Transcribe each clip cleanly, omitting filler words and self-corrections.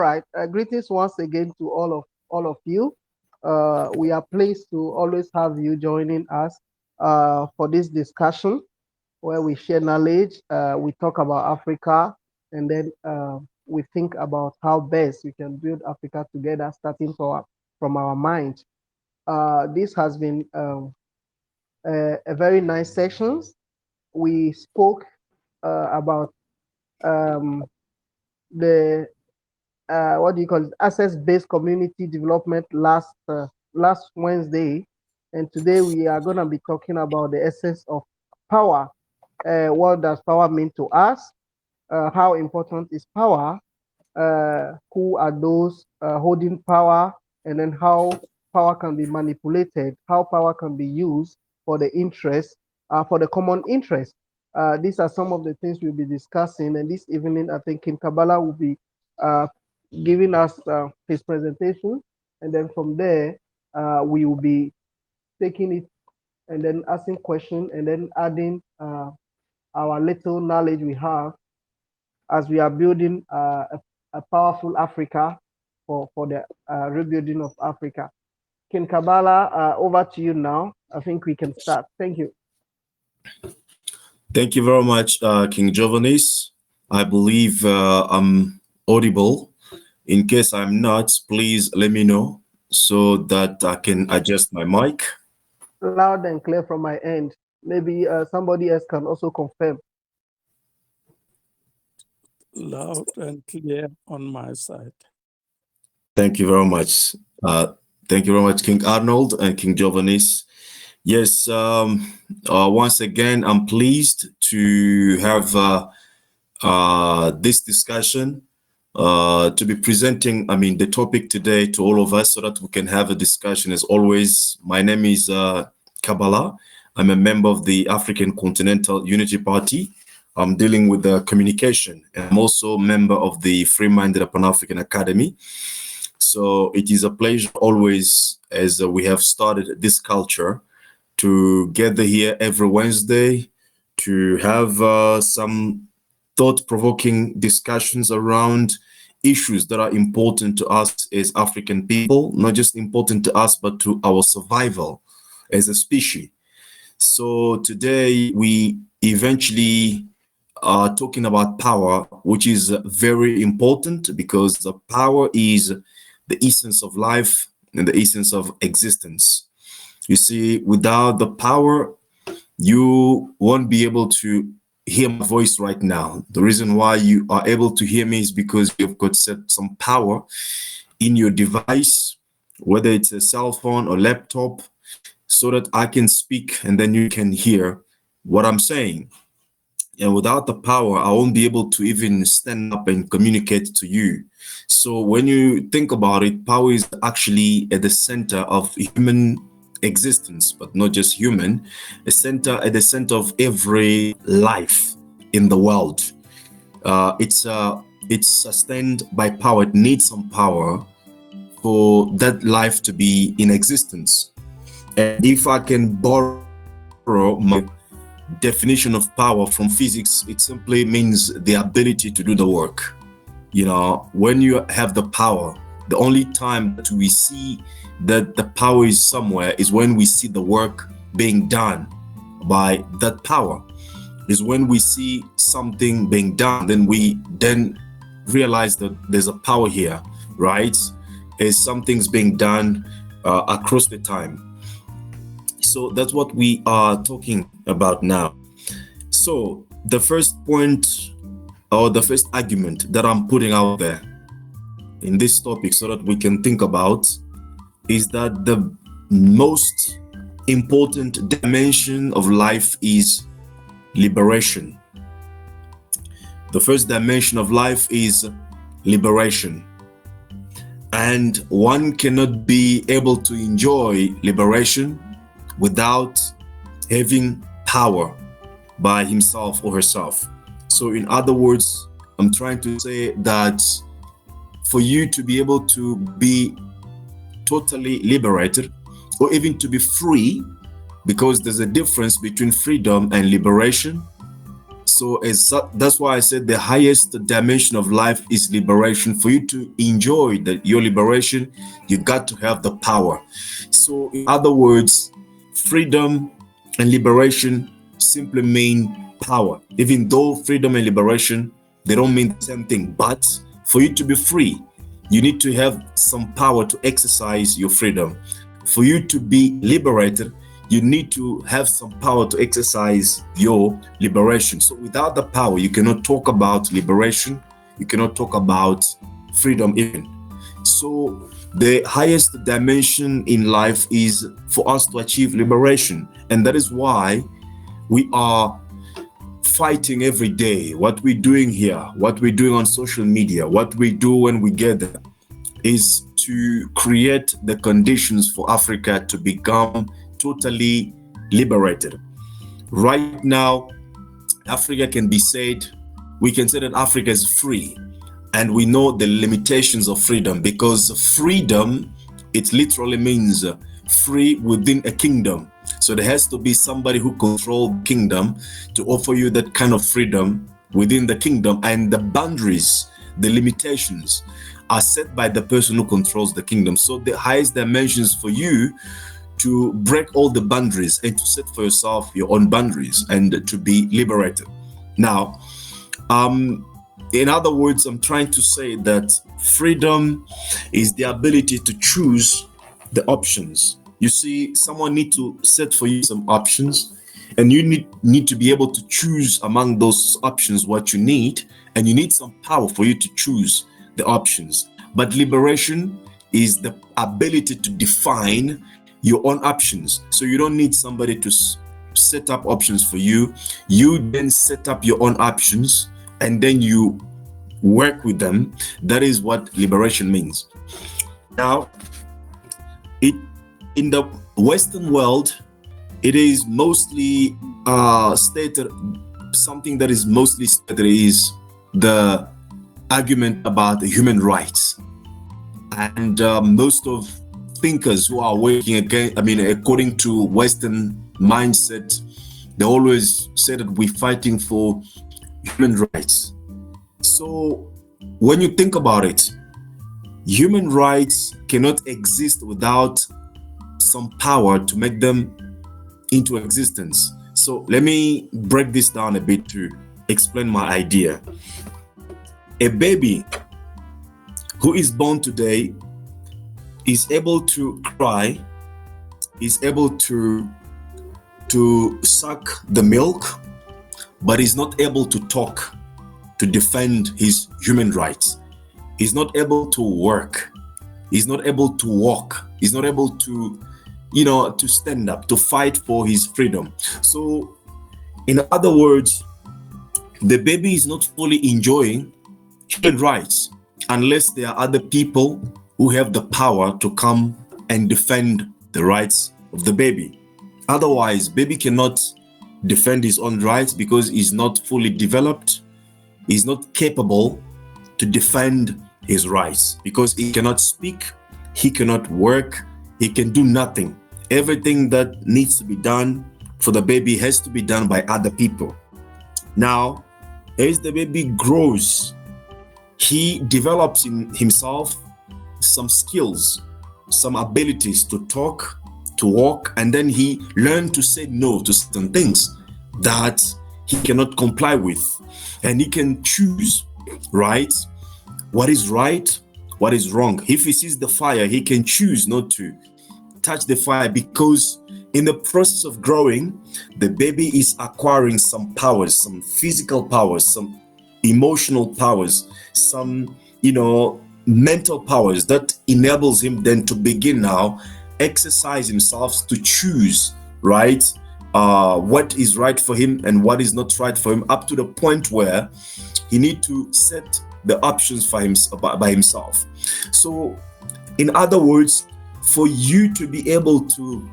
Right. Greetings once again to all of you. We are pleased to always have you joining us for this discussion where we share knowledge. We talk about Africa, and then we think about how best we can build Africa together, starting from our mind. This has been a very nice session. We spoke about um, the what do you call it, access-based community development last Wednesday, and today we are going to be talking about the essence of power. What does power mean to us? How important is power? Who are those holding power? And then how power can be manipulated? How power can be used for the interest, for the common interest? These are some of the things we'll be discussing. And this evening, I think Kim Kabbalah will be uh, giving us his presentation, and then from there we will be taking it and then asking questions and then adding our little knowledge we have as we are building a powerful Africa for the rebuilding of Africa. Ken Kabbalah, over to you now. I think we can start. Thank you. Thank you very much, King Jovanis. I believe I'm audible. In case I'm not, please let me know so that I can adjust my mic. Loud and clear from my end. Maybe somebody else can also confirm. Loud and clear on my side. Thank you very much. Thank you very much, King Arnold and King Jovanis. Yes, once again, I'm pleased to have this discussion, to be presenting, the topic today to all of us so that we can have a discussion. As always, my name is Kabbalah. I'm a member of the African Continental Unity Party. I'm dealing with the communication, and I'm also a member of the Free-Minded Pan-African Academy. So it is a pleasure always, as we have started this culture, to gather here every Wednesday to have some thought-provoking discussions around issues that are important to us as African people, not just important to us, but to our survival as a species. So today we eventually are talking about power, which is very important because the power is the essence of life and the essence of existence. You see, without the power, you won't be able to hear my voice right now. The reason why you are able to hear me is because you've got some power in your device, whether it's a cell phone or laptop, so that I can speak and then you can hear what I'm saying. And without the power, I won't be able to even stand up and communicate to you. So when you think about it, power is actually at the center of human existence, but not just human, at the center of every life in the world. It's sustained by power. It needs some power for that life to be in existence. And if I can borrow my definition of power from physics, it simply means the ability to do the work. You know, when you have the power, the only time that we see that the power is somewhere is when we see the work being done by that power. Is when we see something being done, then we realize that there's a power here, right? As something's being done across the time. So that's what we are talking about now. So the first point or the first argument that I'm putting out there in this topic so that we can think about is that the most important dimension of life is liberation. The first dimension of life is liberation. And one cannot be able to enjoy liberation without having power by himself or herself. So in other words, I'm trying to say that for you to be able to be totally liberated or even to be free, because there's a difference between freedom and liberation. So that's why I said the highest dimension of life is liberation. For you to enjoy your liberation, you got to have the power. So in other words, freedom and liberation simply mean power. Even though freedom and liberation, they don't mean the same thing. But for you to be free, you need to have some power to exercise your freedom. For you to be liberated, you need to have some power to exercise your liberation. So without the power, you cannot talk about liberation. You cannot talk about freedom even. So the highest dimension in life is for us to achieve liberation. And that is why we are fighting every day. What we're doing here, what we're doing on social media, what we do when we gather is to create the conditions for Africa to become totally liberated. Right now, Africa can be said, we can say that Africa is free, and we know the limitations of freedom, because freedom, it literally means free within a kingdom. So there has to be somebody who controls the kingdom to offer you that kind of freedom within the kingdom, and the boundaries, the limitations are set by the person who controls the kingdom. So the highest dimensions for you to break all the boundaries and to set for yourself your own boundaries and to be liberated. Now, in other words, I'm trying to say that freedom is the ability to choose the options. You see, someone needs to set for you some options, and you need to be able to choose among those options what you need, and you need some power for you to choose the options. But liberation is the ability to define your own options. So you don't need somebody to set up options for you. You then set up your own options and then you work with them. That is what liberation means. Now, in the Western world, it is mostly stated, something that is mostly stated is the argument about human rights. And most of thinkers who are working again, according to Western mindset, they always say that we're fighting for human rights. So when you think about it, human rights cannot exist without some power to make them into existence. So let me break this down a bit to explain my idea. A baby who is born today is able to cry, is able to suck the milk, but is not able to talk, to defend his human rights. He's not able to work. He's not able to walk. He's not able to, to stand up, to fight for his freedom. So, in other words, the baby is not fully enjoying human rights unless there are other people who have the power to come and defend the rights of the baby. Otherwise, baby cannot defend his own rights because he's not fully developed. He's not capable to defend his rights because he cannot speak, he cannot work, he can do nothing. Everything that needs to be done for the baby has to be done by other people. Now, as the baby grows, he develops in himself some skills, some abilities to talk, to walk, and then he learned to say no to certain things that he cannot comply with. And he can choose, right, what is wrong. If he sees the fire, he can choose not to touch the fire, because in the process of growing, the baby is acquiring some powers, some physical powers, some emotional powers, some, mental powers that enables him then to begin now exercise himself to choose, right, what is right for him and what is not right for him, up to the point where he need to set the options for him by himself. So in other words, for you to be able to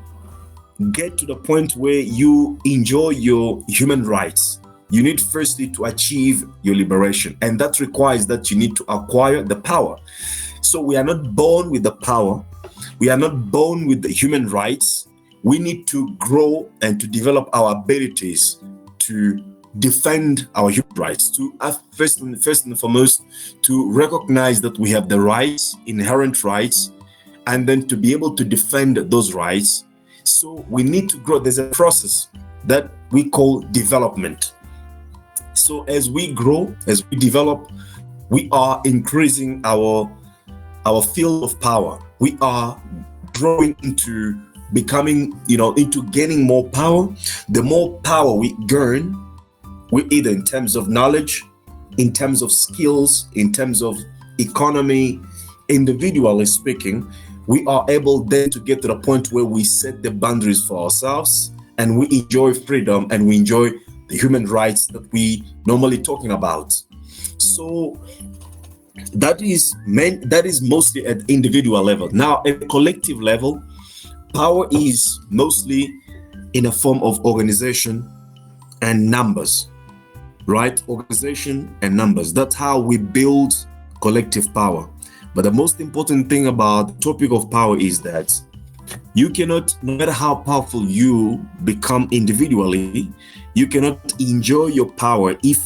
get to the point where you enjoy your human rights, you need firstly to achieve your liberation, and that requires that you need to acquire the power. So we are not born with the power, we are not born with the human rights. We need to grow and to develop our abilities to defend our human rights, to first and foremost, to recognize that we have the rights, inherent rights, and then to be able to defend those rights. So we need to grow. There's a process that we call development. So as we grow, as we develop, we are increasing our field of power. We are growing into becoming, into gaining more power. The more power we gain, we either in terms of knowledge, in terms of skills, in terms of economy, individually speaking, we are able then to get to the point where we set the boundaries for ourselves and we enjoy freedom and we enjoy the human rights that we normally talking about. So that is mostly at individual level. Now at collective level, power is mostly in a form of organization and numbers, right? Organization and numbers. That's how we build collective power. But the most important thing about the topic of power is that you cannot, no matter how powerful you become individually, you cannot enjoy your power if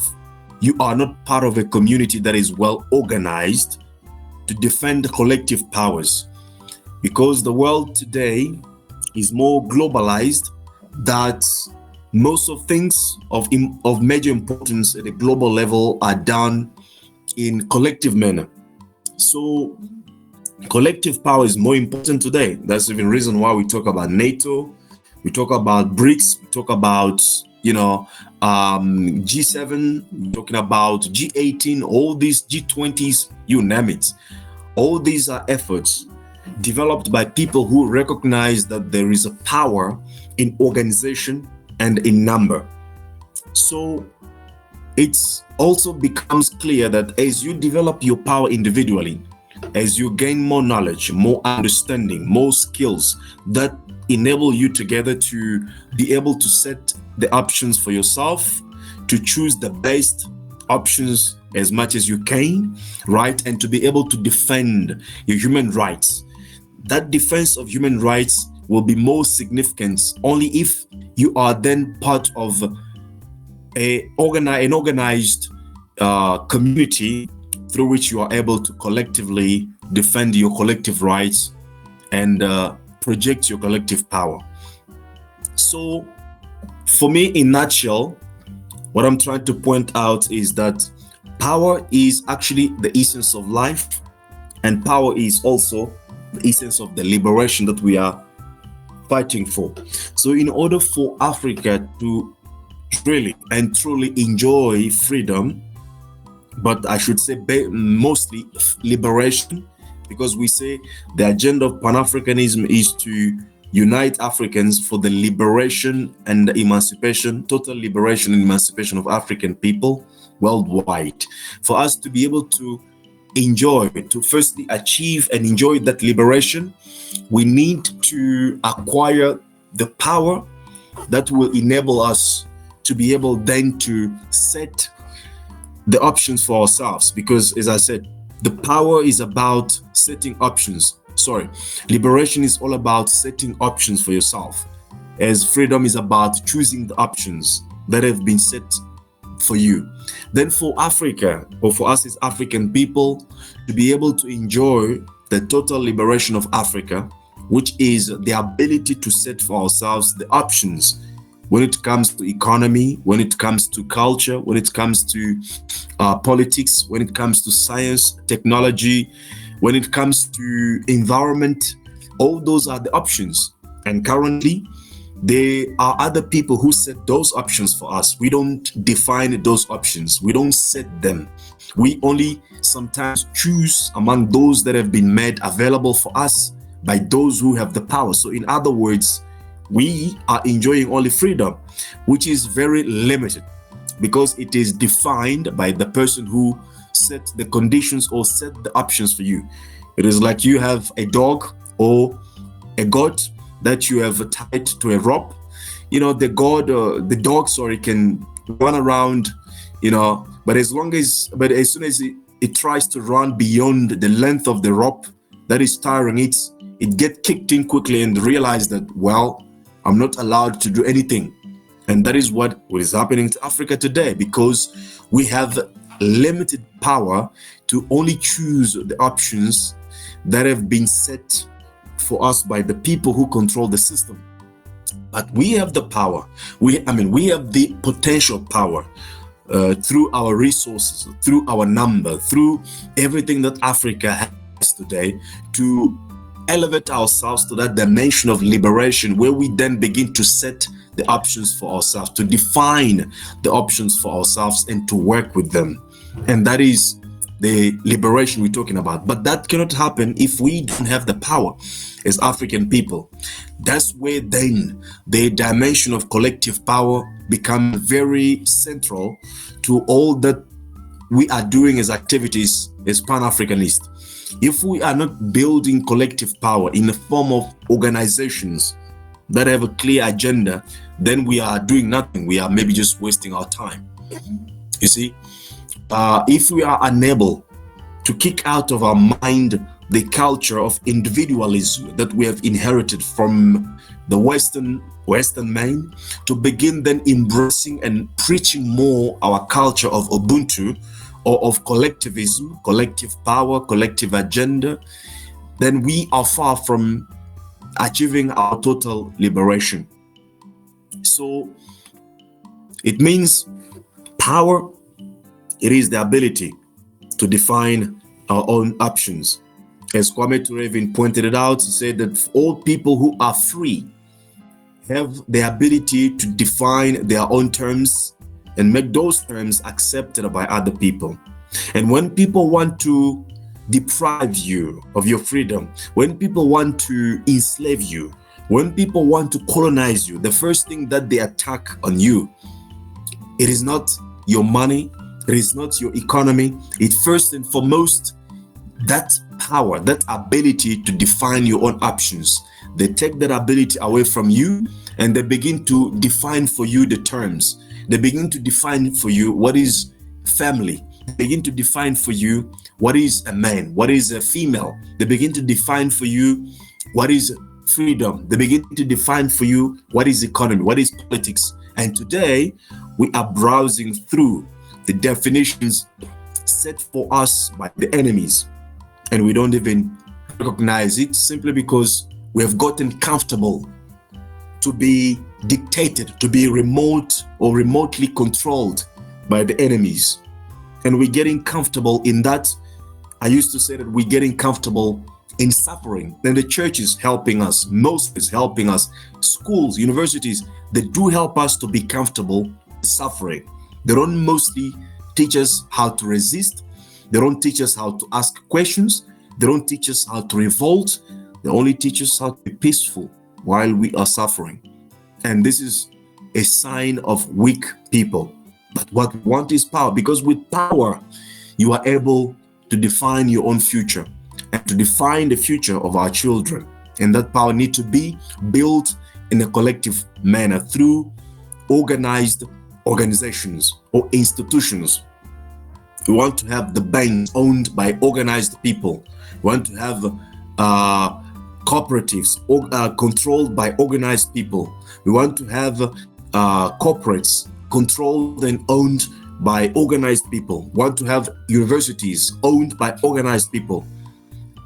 you are not part of a community that is well organized to defend collective powers. Because the world today is more globalized, that most of things of major importance at a global level are done in collective manner. So collective power is more important today. That's even reason why we talk about NATO, we talk about BRICS, we talk about G7, we're talking about G18, all these G20s, you name it. All these are efforts developed by people who recognize that there is a power in organization and in number. So it also becomes clear that as you develop your power individually, as you gain more knowledge, more understanding, more skills that enable you together to be able to set the options for yourself, to choose the best options as much as you can, right? And to be able to defend your human rights. That defense of human rights will be more significant only if you are then part of an organized community through which you are able to collectively defend your collective rights and project your collective power. So for me, in a nutshell, what I'm trying to point out is that power is actually the essence of life, and power is also the essence of the liberation that we are fighting for. So in order for Africa to really and truly enjoy freedom, but I should say mostly liberation, because we say the agenda of Pan-Africanism is to unite Africans for the liberation and the emancipation, total liberation and emancipation of African people worldwide. For us to be able to enjoy, to firstly achieve and enjoy that liberation, we need to acquire the power that will enable us to be able then to set the options for ourselves. Because as I said, the power is about setting options. Liberation is all about setting options for yourself, as freedom is about choosing the options that have been set for you. Then for Africa, or for us as African people, to be able to enjoy the total liberation of Africa, which is the ability to set for ourselves the options when it comes to economy, when it comes to culture, when it comes to politics, when it comes to science, technology, when it comes to environment. All those are the options. And currently, there are other people who set those options for us. We don't define those options. We don't set them. We only sometimes choose among those that have been made available for us by those who have the power. So in other words, we are enjoying only freedom, which is very limited because it is defined by the person who set the conditions or set the options for you. It is like you have a dog or a goat that you have tied to a rope. The dog can run around, but as soon as it tries to run beyond the length of the rope that is tiring it gets kicked in quickly and realize that, well, I'm not allowed to do anything. And that is what is happening to Africa today, because we have limited power to only choose the options that have been set for us by the people who control the system. But we have the power. We have the potential power through our resources, through our number, through everything that Africa has today, to elevate ourselves to that dimension of liberation, where we then begin to set the options for ourselves, to define the options for ourselves, and to work with them. And that is the liberation we're talking about. But that cannot happen if we don't have the power as African people. That's where then the dimension of collective power becomes very central to all that we are doing as activities as Pan-Africanists. If we are not building collective power in the form of organizations that have a clear agenda, then we are doing nothing. We are maybe just wasting our time. You see, if we are unable to kick out of our mind the culture of individualism that we have inherited from the Western man, to begin then embracing and preaching more our culture of Ubuntu, or of collectivism, collective power, collective agenda, then we are far from achieving our total liberation. So it means power, it is the ability to define our own options. As Kwame Ture pointed it out, he said that all people who are free have the ability to define their own terms and make those terms accepted by other people. And when people want to deprive you of your freedom, when people want to enslave you, when people want to colonize you, the first thing that they attack on you, it is not your money, it is not your economy. It first and foremost, that power, that ability to define your own options. They take that ability away from you, and they begin to define for you the terms. They begin to define for you what is family. They begin to define for you what is a man, what is a female. They begin to define for you what is freedom. They begin to define for you what is economy, what is politics. And today, we are browsing through the definitions set for us by the enemies, and we don't even recognize it, simply because we have gotten comfortable to be dictated, to be remote or remotely controlled by the enemies. And we're getting comfortable in that. I used to say that we're getting comfortable in suffering. And the church is helping us, most is helping us, schools, universities, they do help us to be comfortable in suffering. They don't mostly teach us how to resist. They don't teach us how to ask questions. They don't teach us how to revolt. They only teach us how to be peaceful while we are suffering. And this is a sign of weak people. But what we want is power, because with power, you are able to define your own future and to define the future of our children. And that power needs to be built in a collective manner through organized organizations or institutions. We want to have the banks owned by organized people. We want to have cooperatives controlled by organized people. We want to have corporates controlled and owned by organized people. We want to have universities owned by organized people.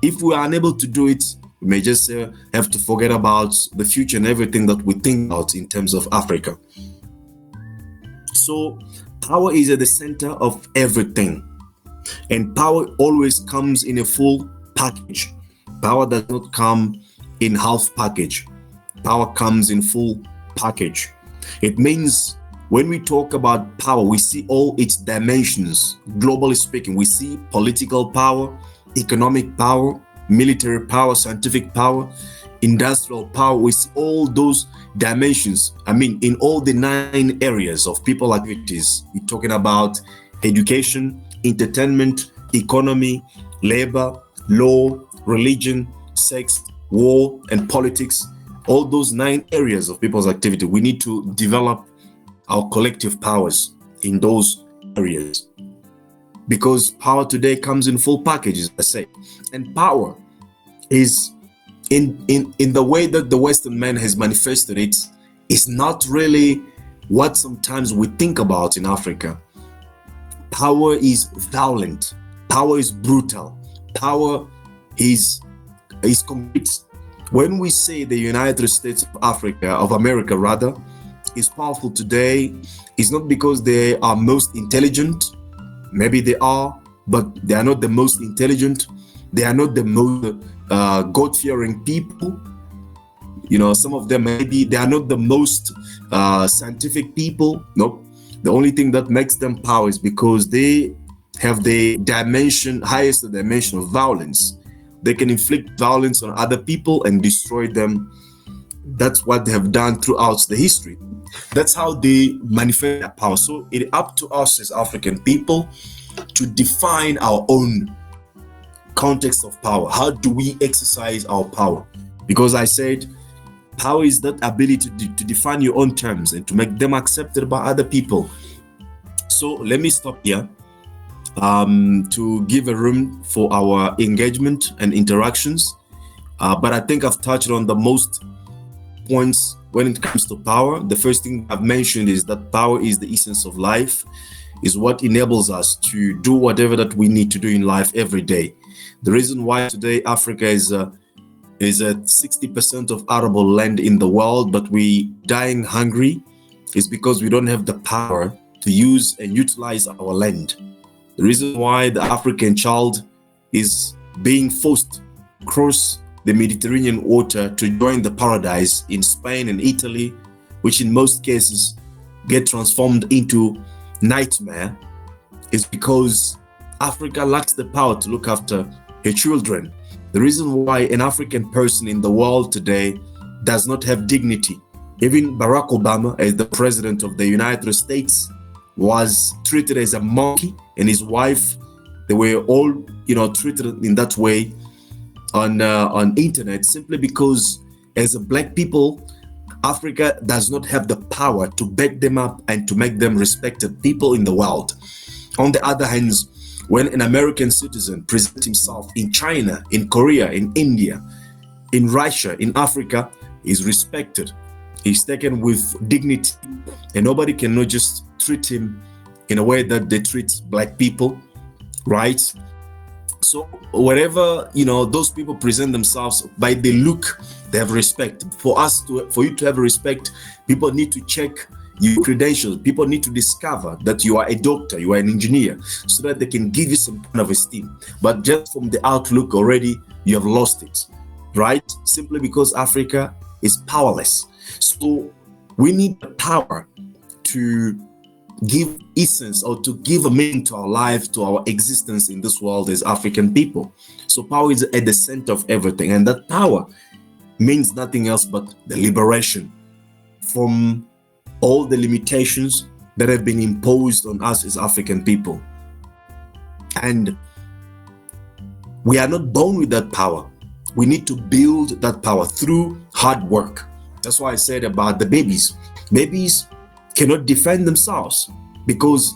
If we are unable to do it, we may just have to forget about the future and everything that we think about in terms of Africa. So power is at the center of everything, and power always comes in a full package. Power does not come in half package. Power comes in full package. It means when we talk about power, we see all its dimensions. Globally speaking, we see political power, economic power, military power, scientific power, industrial power. We see all those dimensions. In all the 9 areas of people activities. We're talking about education, entertainment, economy, labor, law, religion, sex, war, and politics. All those 9 areas of people's activity. We need to develop our collective powers in those areas, because power today comes in full packages, I say. And power is in the way that the Western man has manifested it, is not really what sometimes we think about in Africa. Power is violent, power is brutal, power is complete. When we say the United States of Africa, of America rather, is powerful today, it's not because they are most intelligent. Maybe they are, but they are not the most intelligent. They are not the most God-fearing people. You know, some of them maybe they are not the most scientific people. Nope. The only thing that makes them power is because they have the highest dimension of violence. They can inflict violence on other people and destroy them. That's what they have done throughout the history. That's how they manifest their power. So it's up to us as African people to define our own context of power. How do we exercise our power? Because I said power is that ability to define your own terms and to make them accepted by other people. So let me stop here to give a room for our engagement and interactions. But I think I've touched on the most points when it comes to power. The first thing I've mentioned is that power is the essence of life, is what enables us to do whatever that we need to do in life every day. The reason why today Africa is at 60% of arable land in the world, but we dying hungry, is because we don't have the power to use and utilize our land. The reason why the African child is being forced to cross the Mediterranean water to join the paradise in Spain and Italy, which in most cases get transformed into nightmare, is because Africa lacks the power to look after her children. The reason why an African person in the world today does not have dignity. Even Barack Obama, as the president of the United States, was treated as a monkey, and his wife, they were all, treated in that way on internet, simply because as a black people, Africa does not have the power to back them up and to make them respected people in the world. On the other hand, when an American citizen presents himself in China, in Korea, in India, in Russia, in Africa, he's respected. He's taken with dignity, and nobody can not just treat him in a way that they treat black people, right? So wherever those people present themselves, by the look, they have respect. For you to have respect, people need to check your credentials. People need to discover that you are a doctor, you are an engineer, so that they can give you some kind of esteem. But just from the outlook already, you have lost it, right? Simply because Africa is powerless. So we need the power to give essence or to give a meaning to our life, to our existence in this world as African people. So power is at the center of everything, and that power means nothing else but the liberation from all the limitations that have been imposed on us as African people. And we are not born with that power. We need to build that power through hard work. That's why I said about the babies. Babies cannot defend themselves because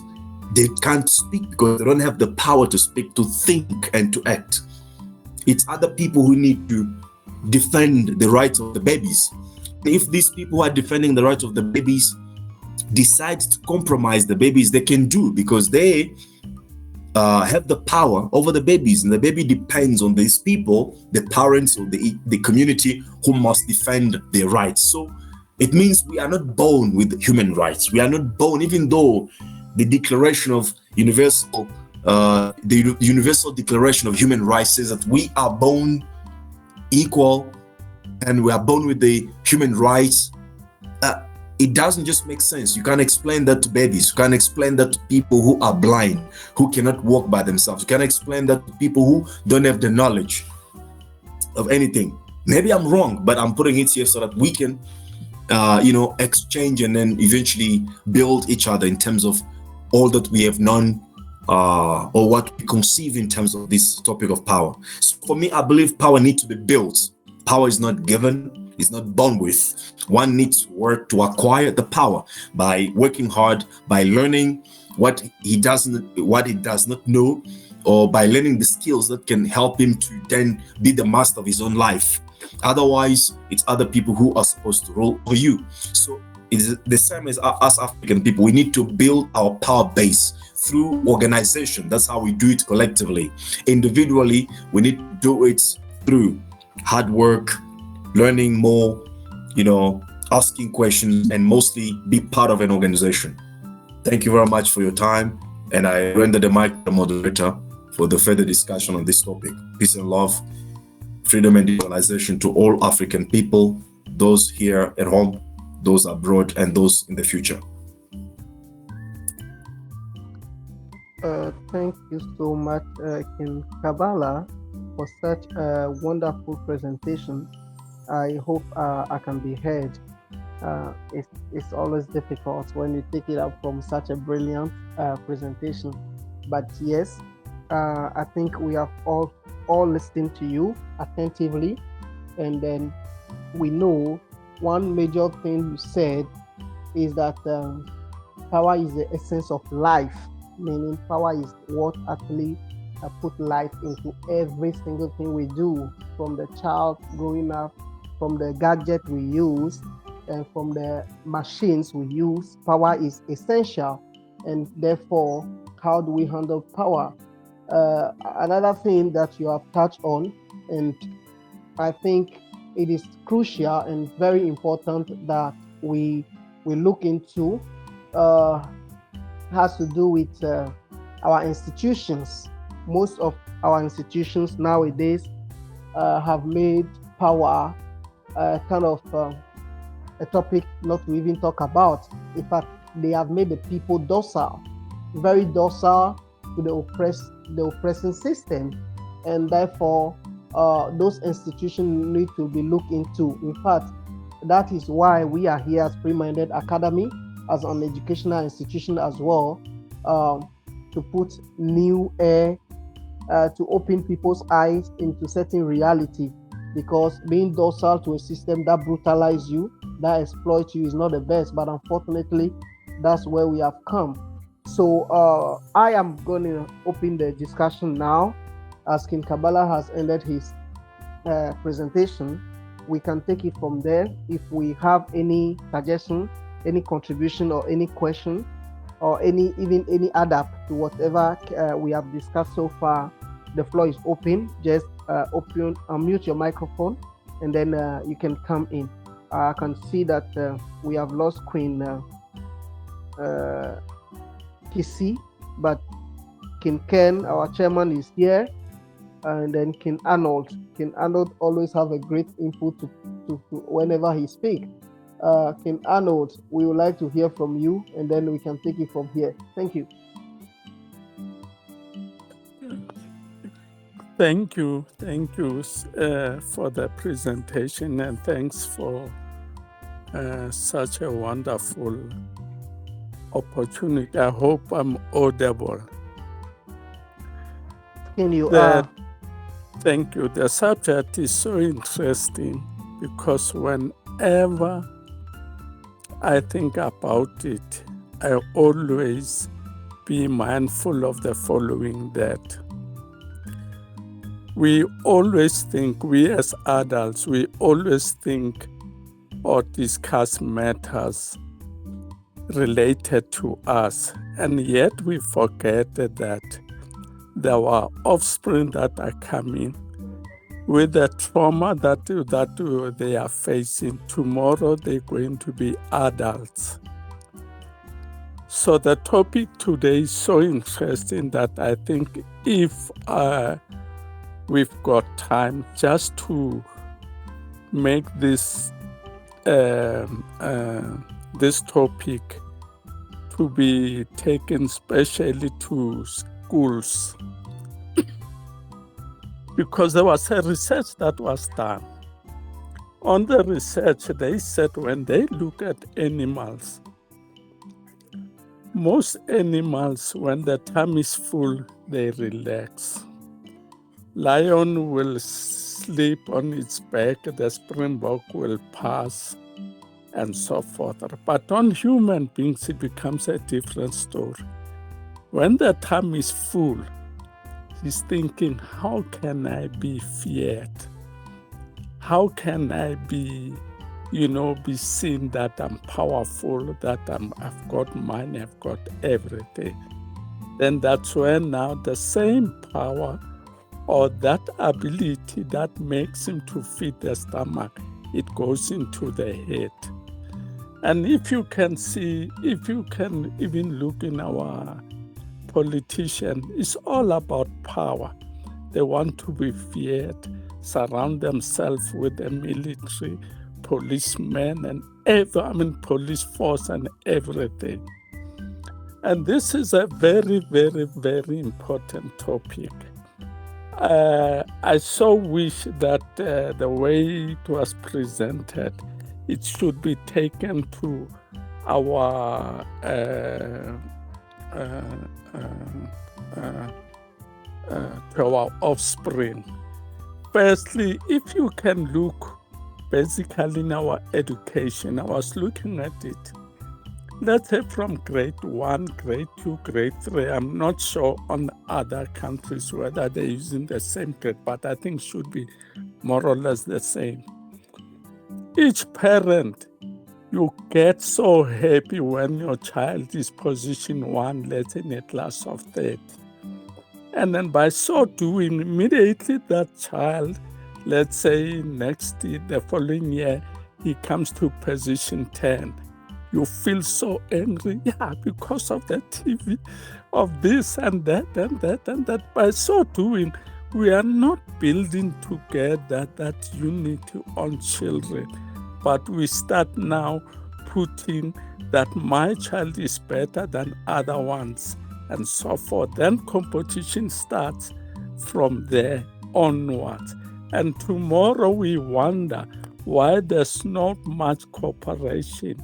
they can't speak, because they don't have the power to speak, to think, and to act. It's other people who need to defend the rights of the babies. If these people who are defending the rights of the babies decide to compromise the babies, they can do, because they have the power over the babies, and the baby depends on these people, the parents or the community, who must defend their rights. So it means we are not born with human rights. We are not born, even though the Declaration of Universal Declaration of Human Rights says that we are born equal and we are born with the human rights. It doesn't just make sense. You can't explain that to babies. You can't explain that to people who are blind, who cannot walk by themselves. You can't explain that to people who don't have the knowledge of anything. Maybe I'm wrong, but I'm putting it here so that we can exchange and then eventually build each other in terms of all that we have known or what we conceive in terms of this topic of power. So for me, I believe power needs to be built. Power is not given, it's not born with. One needs to work to acquire the power by working hard, by learning what he does not know, or by learning the skills that can help him to then be the master of his own life. Otherwise, it's other people who are supposed to rule over you. So is the same as us African people. We need to build our power base through organization. That's how we do it collectively. Individually, we need to do it through hard work, learning more, asking questions, and mostly be part of an organization. Thank you very much for your time, and I render the mic to the moderator for the further discussion on this topic. Peace and love, freedom and digitalization to all African people, those here at home, those abroad, and those in the future. Thank you so much, King Kabala, for such a wonderful presentation. I hope I can be heard. It's always difficult when you take it up from such a brilliant presentation. But yes, I think we have all listened to you attentively, and then we know one major thing you said is that power is the essence of life, meaning power is what actually put life into every single thing we do, from the child growing up, from the gadget we use, and from the machines we use. Power is essential, and therefore, how do we handle power? Another thing that you have touched on, and I think it is crucial and very important that we look into, has to do with our institutions. Most of our institutions nowadays have made power kind of a topic not to even talk about. In fact, they have made the people docile, very docile to the oppressing system, and therefore those institutions need to be looked into. In fact, that is why we are here as Free-Minded Academy, as an educational institution as well, to put new air, to open people's eyes into certain reality, because being docile to a system that brutalizes you, that exploits you, is not the best. But unfortunately, that's where we have come. So I am going to open the discussion now. As King Kabala has ended his presentation, we can take it from there. If we have any suggestion, any contribution, or any question, or any adapt to whatever we have discussed so far, the floor is open. Just unmute your microphone, and then you can come in. I can see that we have lost Queen PC, but King Ken, our chairman, is here, and then King Arnold. King Arnold always have a great input to whenever he speaks. King Arnold, we would like to hear from you, and then we can take it from here. Thank you. Thank you for the presentation, and thanks for such a wonderful opportunity. I hope I'm audible. Can you? Thank you. The subject is so interesting, because whenever I think about it, I always be mindful of the following, that we always think, we as adults, we always think or discuss matters related to us, and yet we forget that there are offspring that are coming with the trauma that they are facing. Tomorrow they're going to be adults. So the topic today is so interesting that I think if we've got time just to make this this topic to be taken specially to schools, because there was a research that was done. On the research, they said when they look at animals, most animals, when the tummy is full, they relax. Lion will sleep on its back, the springbok will pass, and so forth. But on human beings, it becomes a different story. When the tummy is full, he's thinking, how can I be feared? How can I be be seen that I'm powerful, that I've got money, I've got everything. Then that's when now the same power or that ability that makes him to feed the stomach, it goes into the head. And if you can even look in our politician, it's all about power. They want to be feared, surround themselves with the military, policemen, and police force and everything. And this is a very, very, very important topic. I so wish that the way it was presented, it should be taken to our offspring. Firstly, if you can look basically in our education, I was looking at it. Let's say from grade 1, grade 2, grade 3. I'm not sure on other countries whether they're using the same grade, but I think should be more or less the same. Each parent, you get so happy when your child is position 1, let's say in a class of 30. And then by so doing, immediately that child, let's say next year, the following year, he comes to position 10. You feel so angry, because of the TV, of this and that and that and that. By so doing, we are not building together that unity on children, but we start now putting that my child is better than other ones and so forth. Then competition starts from there onwards. And tomorrow we wonder why there's not much cooperation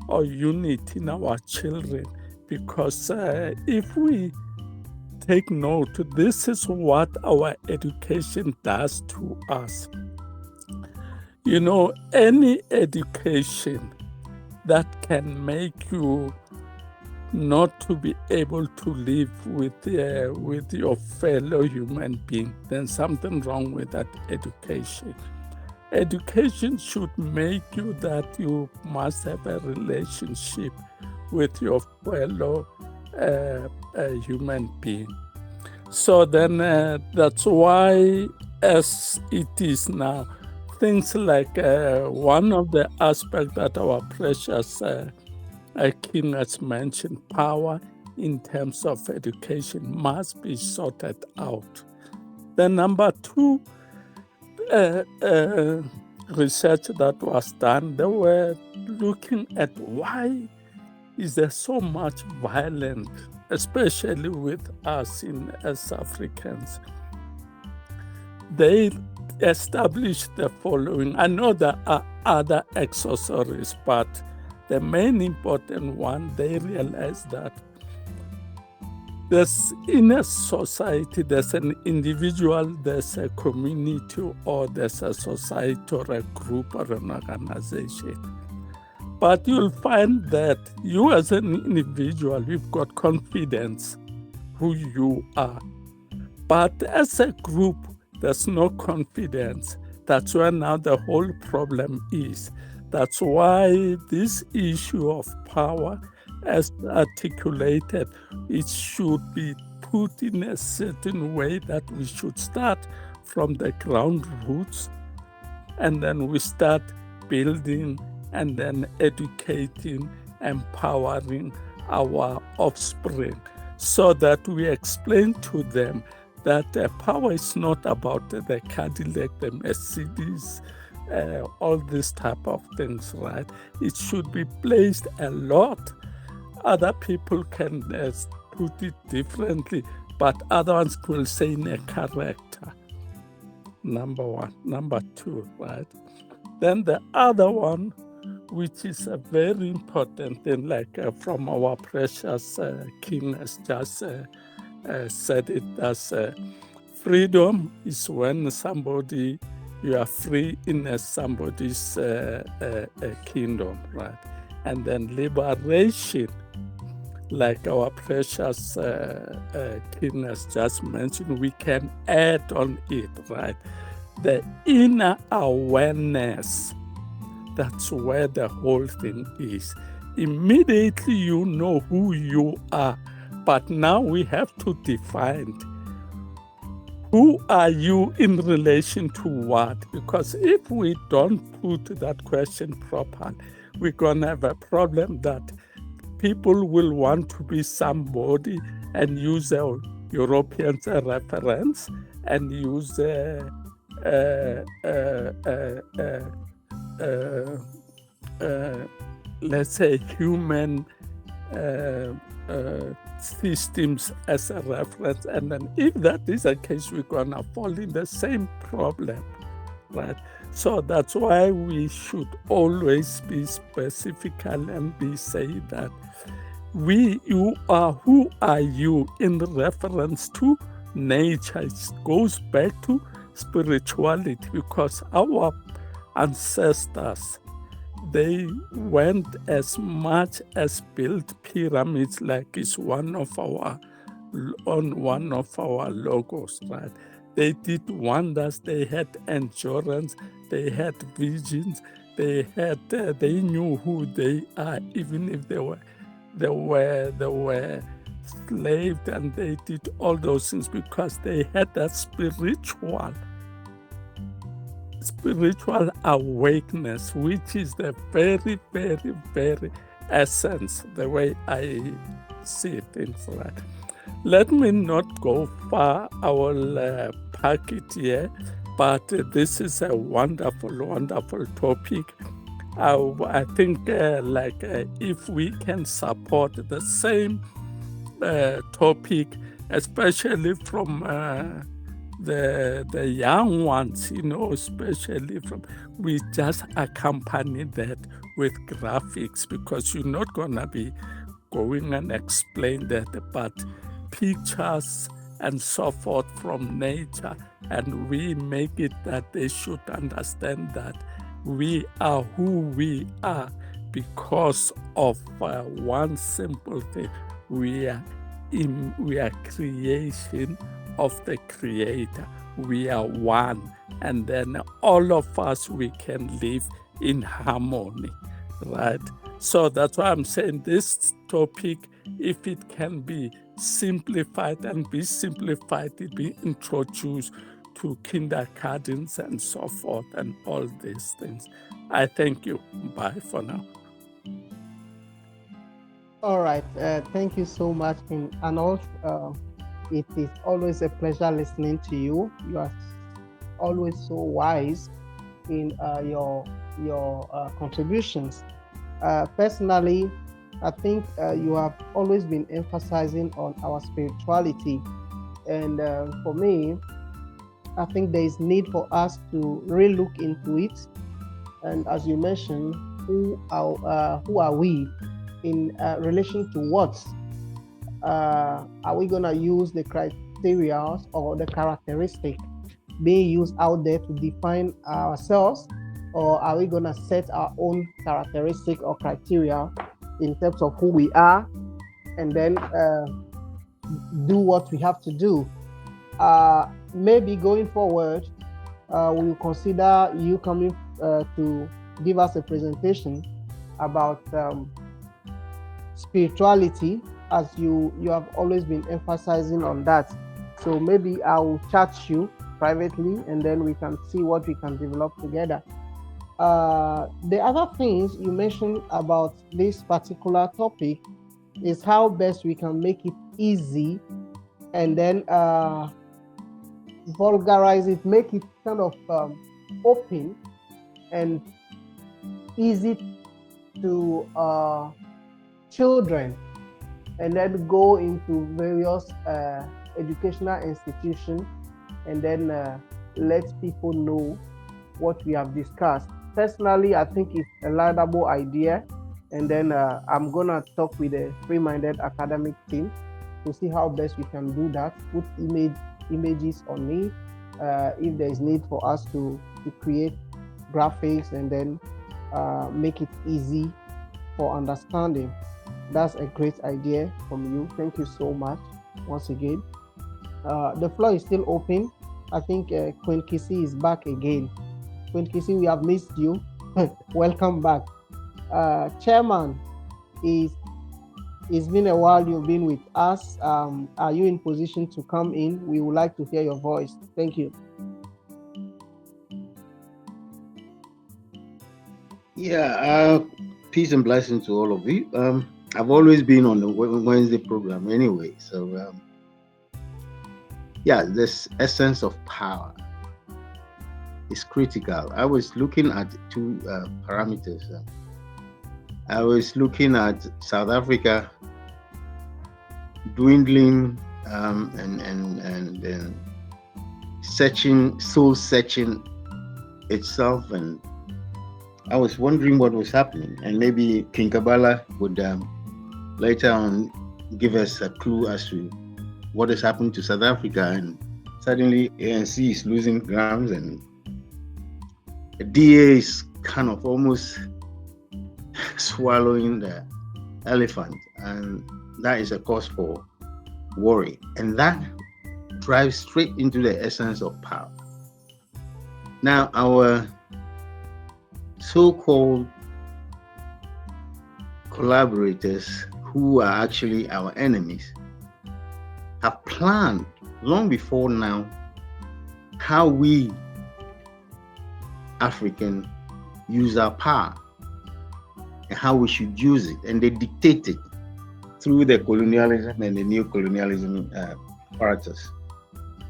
or unity in our children, because if we take note, this is what our education does to us. Any education that can make you not to be able to live with your fellow human being, then something wrong with that education. Education should make you that you must have a relationship with your fellow human being. So then that's why, as it is now, things like one of the aspects that our precious King has mentioned, power in terms of education must be sorted out. Then number 2, research that was done, they were looking at why is there so much violence, especially with us as Africans. They established the following. I know there are other accessories, but the main important one, they realized that there's in a society, there's an individual, there's a community, or there's a society or a group or an organization. But you'll find that you as an individual, you've got confidence who you are. But as a group, there's no confidence. That's where now the whole problem is. That's why this issue of power, as articulated, it should be put in a certain way that we should start from the ground roots, and then we start building and then educating, empowering our offspring, so that we explain to them that power is not about the Cadillac, the Mercedes, all this type of things, right? It should be placed a lot. Other people can put it differently, but other ones will say in a character. Number 1. Number 2, right? Then the other one, which is a very important thing, like from our precious King has just said it, as freedom is when you are free in somebody's kingdom, right? And then liberation, like our precious King has just mentioned, we can add on it, right? The inner awareness That's where the whole thing is. Immediately you know who you are, but now we have to define who are you in relation to what? Because if we don't put that question properly, we're going to have a problem that people will want to be somebody and use a European reference and use let's say human systems as a reference, and then if that is the case, we're gonna fall in the same problem, right? So that's why we should always be specific and be saying that you are, who are you in reference to nature? It goes back to spirituality, because our ancestors, they went as much as built pyramids, like it's one of our logos, right? They did wonders. They had endurance. They had visions. They knew who they are, even if they were slaved, and they did all those things because they had that spiritual awakeness, which is the very, very, very essence, the way I see things. Right. Let me not go far. I will pack it here, but this is a wonderful, wonderful topic. I think if we can support the same topic, especially from the young ones, especially we just accompany that with graphics, because you're not gonna be going and explain that, but pictures and so forth from nature, and we make it that they should understand that we are who we are because of one simple thing. We are creation of the Creator. We are one, and then all of us, we can live in harmony, right? So that's why I'm saying this topic, if it can be simplified and be simplified, it be introduced to kindergartens and so forth and all these things. I thank you. Bye for now. All right. Thank you so much, Arnold. It is always a pleasure listening to you. You are always so wise in your contributions. Personally, I think you have always been emphasizing on our spirituality, and for me, I think there is need for us to really look into it. And as you mentioned, who are we in relation to what? Are we gonna use the criteria or the characteristic being used out there to define ourselves, or are we gonna set our own characteristic or criteria in terms of who we are, and then do what we have to do? Maybe going forward, we'll consider you coming to give us a presentation about spirituality, as you have always been emphasizing on that. So maybe I'll chat you privately, and then we can see what we can develop together. The other things you mentioned about this particular topic is how best we can make it easy, and then vulgarize it, make it kind of open and easy to children, and then go into various educational institutions, and then let people know what we have discussed. Personally, I think it's a laudable idea, and then I'm gonna talk with the Free-Minded Academic team to see how best we can do that, put images on it, if there is need for us to create graphics, and then make it easy for understanding. That's a great idea from you. Thank you so much once again. The floor is still open. I think Queen Kissy is back again. Queen Kissy, we have missed you. Welcome back. Chairman, it's been a while you've been with us. Are you in position to come in? We would like to hear your voice. Thank you. Yeah, peace and blessings to all of you. I've always been on the Wednesday program anyway, so yeah, this essence of power is critical. I was looking at two parameters. I was looking at South Africa dwindling and soul searching itself, and I was wondering what was happening, and maybe King Kabbalah would later on give us a clue as to what has happened to South Africa. And suddenly ANC is losing grounds, and the DA is kind of almost swallowing the elephant, and that is a cause for worry, and that drives straight into the essence of power. Now, our so-called collaborators, who are actually our enemies, have planned long before now how we African use our power and how we should use it, and they dictate it through the colonialism and the neo-colonialism apparatus.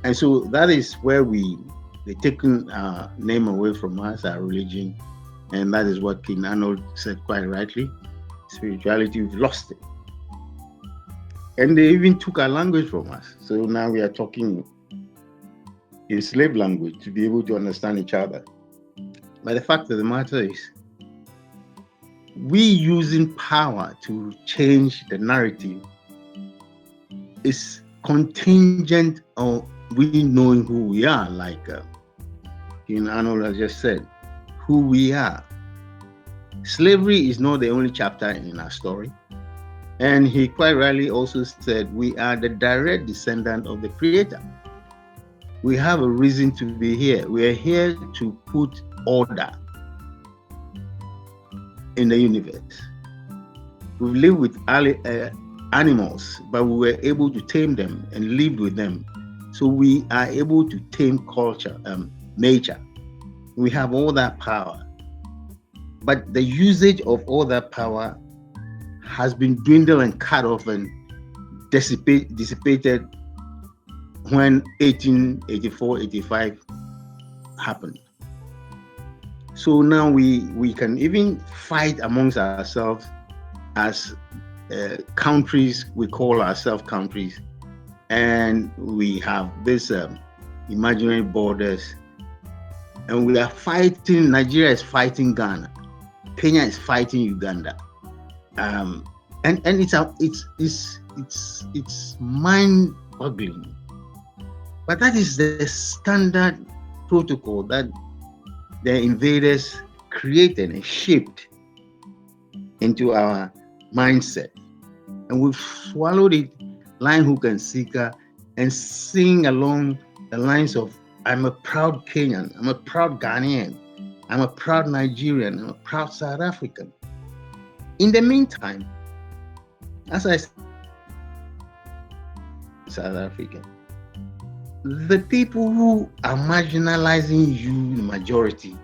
And so that is where they've taken our name away from us, our religion, and that is what King Arnold said quite rightly. Spirituality, we've lost it. And they even took our language from us. So now we are talking in slave language to be able to understand each other. But the fact of the matter is, we using power to change the narrative is contingent on we knowing who we are, like King Arnold has just said, who we are. Slavery is not the only chapter in our story. And he quite rightly also said we are the direct descendant of the Creator. We have a reason to be here. We are here to put order in the universe. We've lived with animals, but we were able to tame them and live with them. So we are able to tame culture, nature. We have all that power. But the usage of all that power has been dwindled and cut off and dissipated when 1884-85 happened. So now we can even fight amongst ourselves as countries. We call ourselves countries, and we have this imaginary borders, and we are fighting. Nigeria is fighting Ghana, Kenya is fighting Uganda, and it's mind-boggling. But that is the standard protocol that the invaders created and shaped into our mindset. And we've swallowed it line, hook, and sinker, and sing along the lines of, I'm a proud Kenyan, I'm a proud Ghanaian, I'm a proud Nigerian, I'm a proud South African. In the meantime, as I said, South Africa, the people who are marginalizing you, the majority,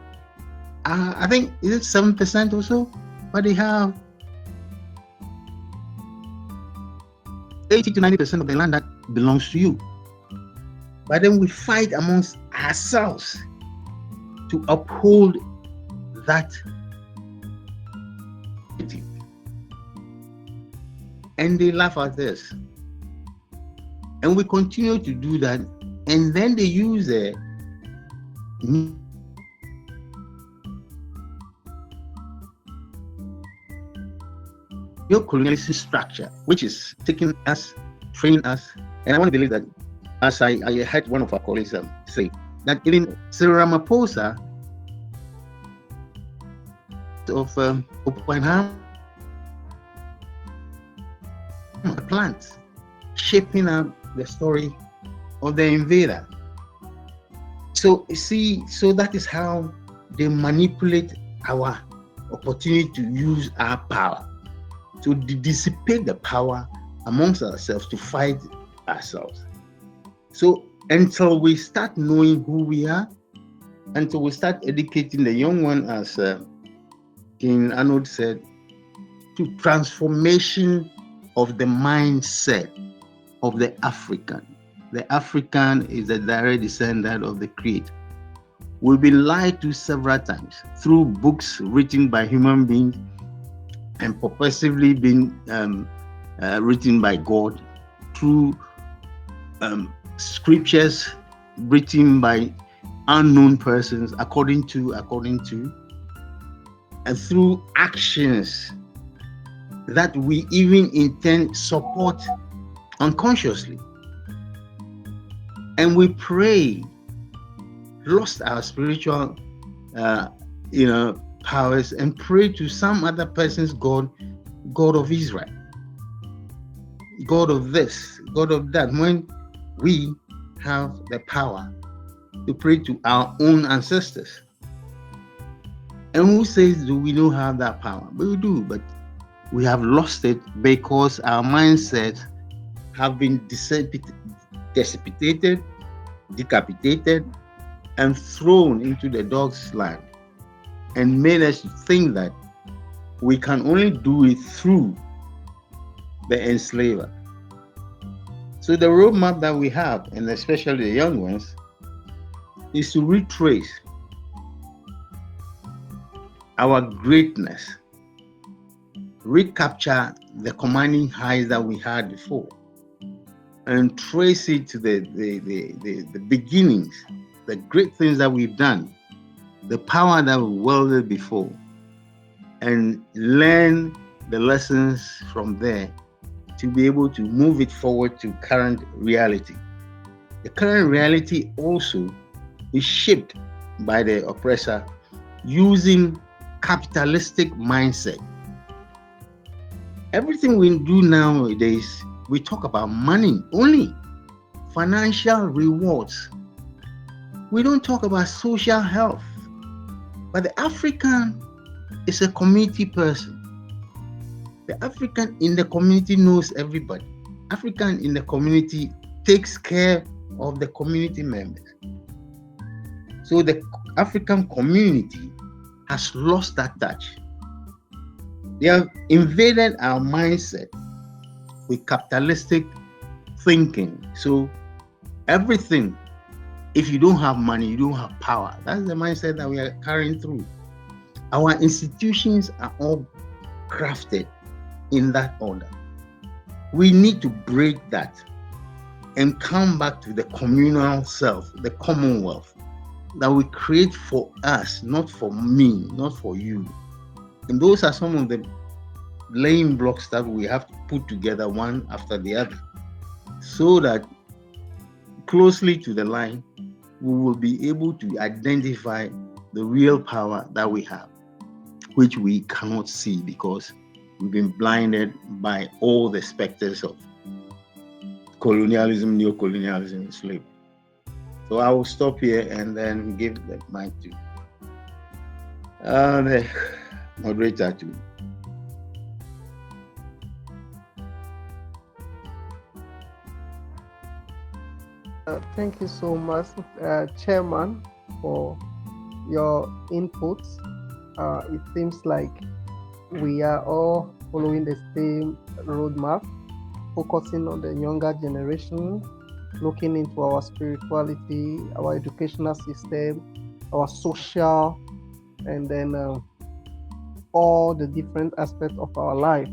I think, is it 7% or so? But they have 80 to 90% of the land that belongs to you. But then we fight amongst ourselves to uphold that. And they laugh at this. And we continue to do that. And then they use a neo-colonialism structure, which is taking us, training us. And I want to believe that, as I heard one of our colleagues say, that even Cyril Ramaphosa of Oppenheimer plants, shaping up the story of the invader. So you see, so that is how they manipulate our opportunity to use our power, to dissipate the power amongst ourselves, to fight ourselves. So until we start knowing who we are, until we start educating the young one, as King Arnold said, to transformation of the mindset of the African. The African is a direct descendant of the Creator. We've been lied to several times through books written by human beings and purposively been written by God, through scriptures written by unknown persons, according to, and through actions that we even intend support unconsciously. And we pray, lost our spiritual powers, and pray to some other person's God, God of Israel, God of this, God of that, when we have the power to pray to our own ancestors. And who says do we don't have that power? But we do, but we have lost it because our mindsets have been dissipated, decapitated, and thrown into the dog's land, and made us think that we can only do it through the enslaver. So the roadmap that we have, and especially the young ones, is to retrace our greatness, recapture the commanding heights that we had before, and trace it to the beginnings, the great things that we've done, the power that we wielded before, and learn the lessons from there to be able to move it forward to current reality. The current reality also is shaped by the oppressor using capitalistic mindset. Everything we do nowadays, we talk about money only, financial rewards. We don't talk about social health. But the African is a community person. The African in the community knows everybody. African in the community takes care of the community members. So the African community has lost that touch. They have invaded our mindset with capitalistic thinking. So everything, if you don't have money, you don't have power. That's the mindset that we are carrying through. Our institutions are all crafted in that order. We need to break that and come back to the communal self, the commonwealth that we create for us, not for me, not for you. And those are some of the laying blocks that we have to put together one after the other, so that closely to the line, we will be able to identify the real power that we have, which we cannot see because we've been blinded by all the specters of colonialism, neocolonialism, and slavery. So I will stop here and then give the mic to the moderator too. Thank you so much, Chairman, for your inputs. It seems like we are all following the same roadmap, focusing on the younger generation, looking into our spirituality, our educational system, our social, and then all the different aspects of our life.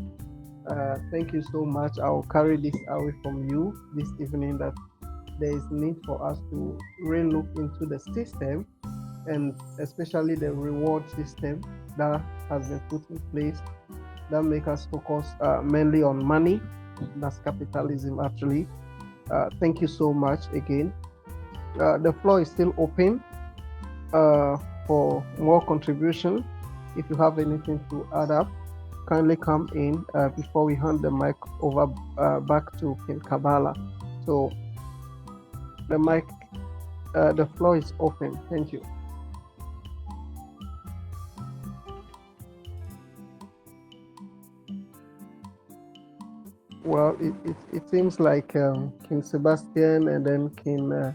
Thank you so much. I will carry this away from you this evening, that there is need for us to really look into the system, and especially the reward system that has been put in place that make us focus mainly on money. That's capitalism, actually. Thank you so much again. The floor is still open for more contribution. If you have anything to add up, kindly come in before we hand the mic over back to King Kabala. So the floor is open. Thank you. Well, it seems like King Sebastian and then King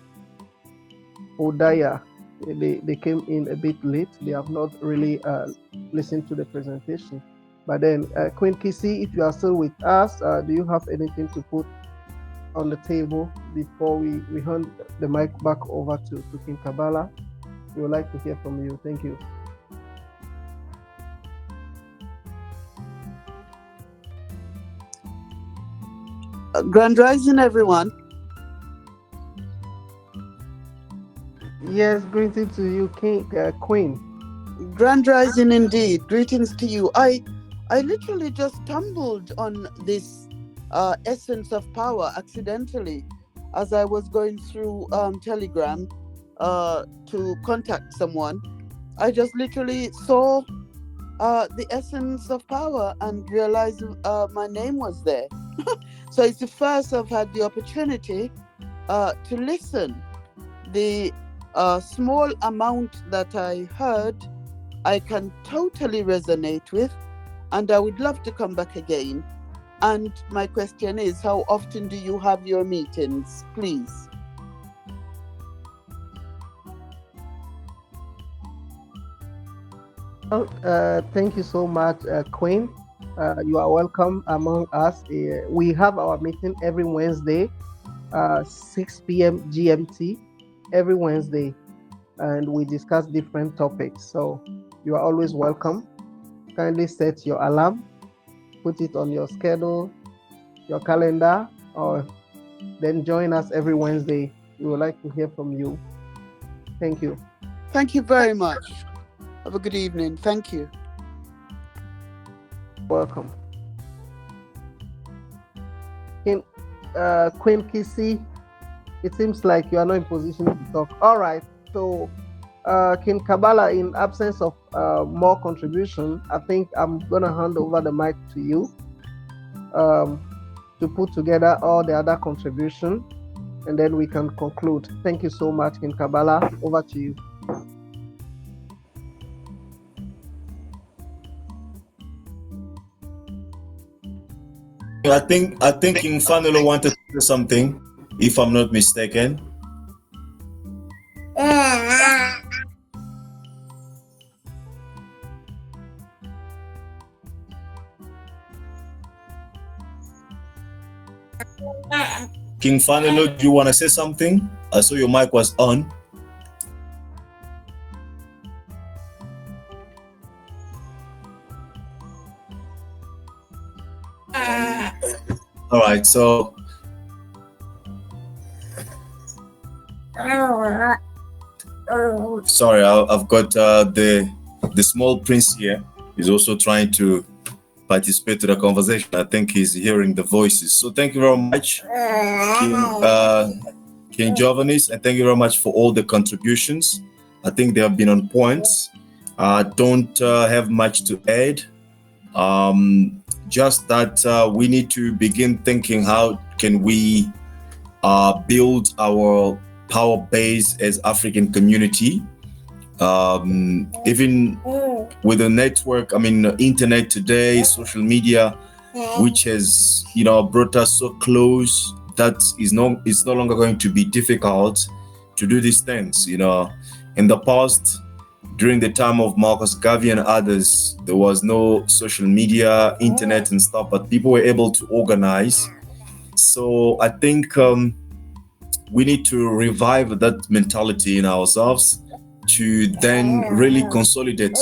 Odaya, they came in a bit late. They have not really listened to the presentation. But then, Queen Kisi, if you are still with us, do you have anything to put on the table before we hand the mic back over to King Kabala? We would like to hear from you. Thank you. Grand Rising, everyone. Yes, greetings to you, Queen. Grand Rising indeed. Greetings to you. I literally just stumbled on this essence of power accidentally as I was going through Telegram to contact someone. I just literally saw the essence of power and realized my name was there. So it's the first I've had the opportunity to listen. The small amount that I heard, I can totally resonate with, and I would love to come back again. And my question is, how often do you have your meetings, please? Well, thank you so much, Queen. You are welcome among us. We have our meeting every Wednesday, 6 p.m. GMT, every Wednesday, and we discuss different topics. So you are always welcome. Kindly set your alarm, put it on your schedule, your calendar, or then join us every Wednesday. We would like to hear from you. Thank you. Thank you very much. Have a good evening. Thank you. Welcome. Queen Kisi, it seems like you are not in position to talk. All right. So, King Kabala, in absence of more contribution, I think I'm going to hand over the mic to you to put together all the other contribution, and then we can conclude. Thank you so much, King Kabala. Over to you. I think King Fanelo wanted to say something, if I'm not mistaken. King Fanelo, do you want to say something? I saw your mic was on. All right, so sorry, I've got the small prince here. He's also trying to participate to the conversation. I think he's hearing the voices. So thank you very much, King Giovannis, and thank you very much for all the contributions. I think they have been on point. I don't have much to add. Just that we need to begin thinking, how can we build our power base as African community, even with the network, internet today, social media, which has brought us so close that it's no longer going to be difficult to do these things. In the past, during the time of Marcus Garvey and others, there was no social media, internet and stuff, but people were able to organize. So I think we need to revive that mentality in ourselves to then really consolidate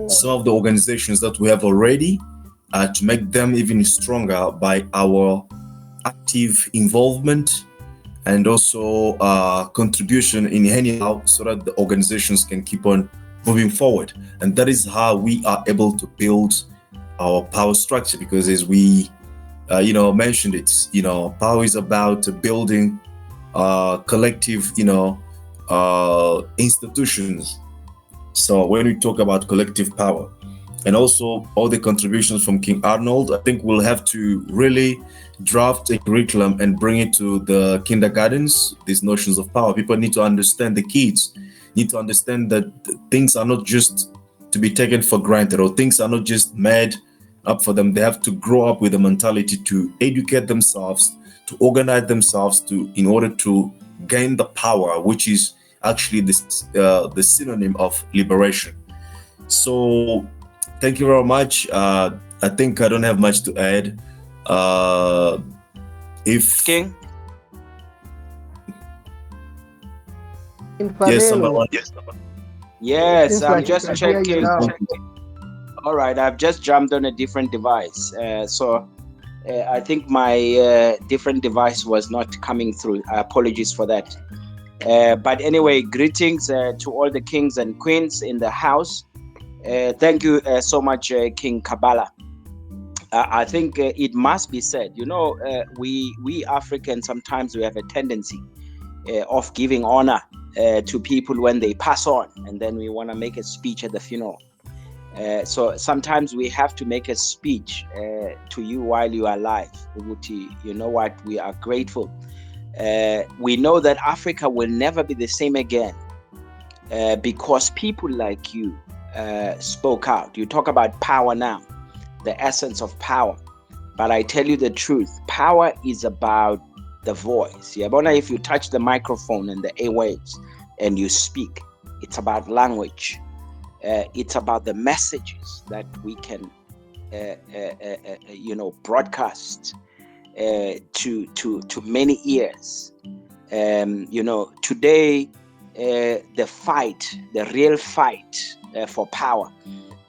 some of the organizations that we have already, to make them even stronger by our active involvement and also contribution in anyhow, so that the organizations can keep on moving forward. And that is how we are able to build our power structure, because as we mentioned it, power is about building collective institutions. So when we talk about collective power, and also all the contributions from King Arnold, I think we'll have to really draft a curriculum and bring it to the kindergartens. These notions of power, people need to understand, the kids need to understand that things are not just to be taken for granted, or things are not just made up for them. They have to grow up with the mentality to educate themselves, to organize themselves in order to gain the power, which is actually the synonym of liberation. So thank you very much. I think I don't have much to add. If King? yes, number Fanelo, one. Yes, seems I'm like we just can hear you checking. now. All right, I've just jumped on a different device. I think my different device was not coming through. Apologies for that. But anyway, greetings to all the kings and queens in the house. Thank you so much, King Kabbalah. I think it must be said, we Africans, sometimes we have a tendency of giving honor to people when they pass on, and then we want to make a speech at the funeral. So sometimes we have to make a speech to you while you are alive. Uguti, you know what? We are grateful. We know that Africa will never be the same again because people like you spoke out. You talk about power now, the essence of power. But I tell you the truth, power is about the voice. Yabona, if you touch the microphone and the airwaves and you speak, it's about language. It's about the messages that we can, broadcast to many ears. Today, the real fight for power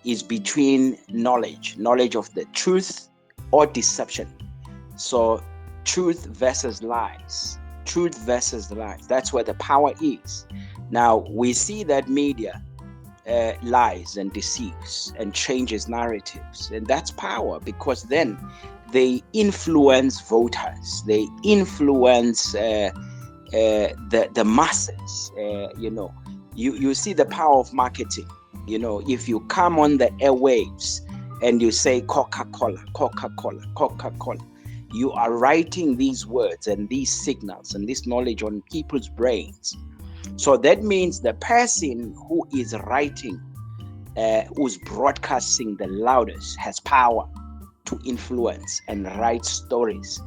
is between knowledge of the truth or deception. So truth versus lies. That's where the power is. Now, we see that media lies and deceives and changes narratives, and that's power, because then they influence voters, they influence the masses. You see the power of marketing. If you come on the airwaves and you say Coca-Cola, you are writing these words and these signals and this knowledge on people's brains. So that means the person who is writing, who's broadcasting the loudest, has power to influence and write stories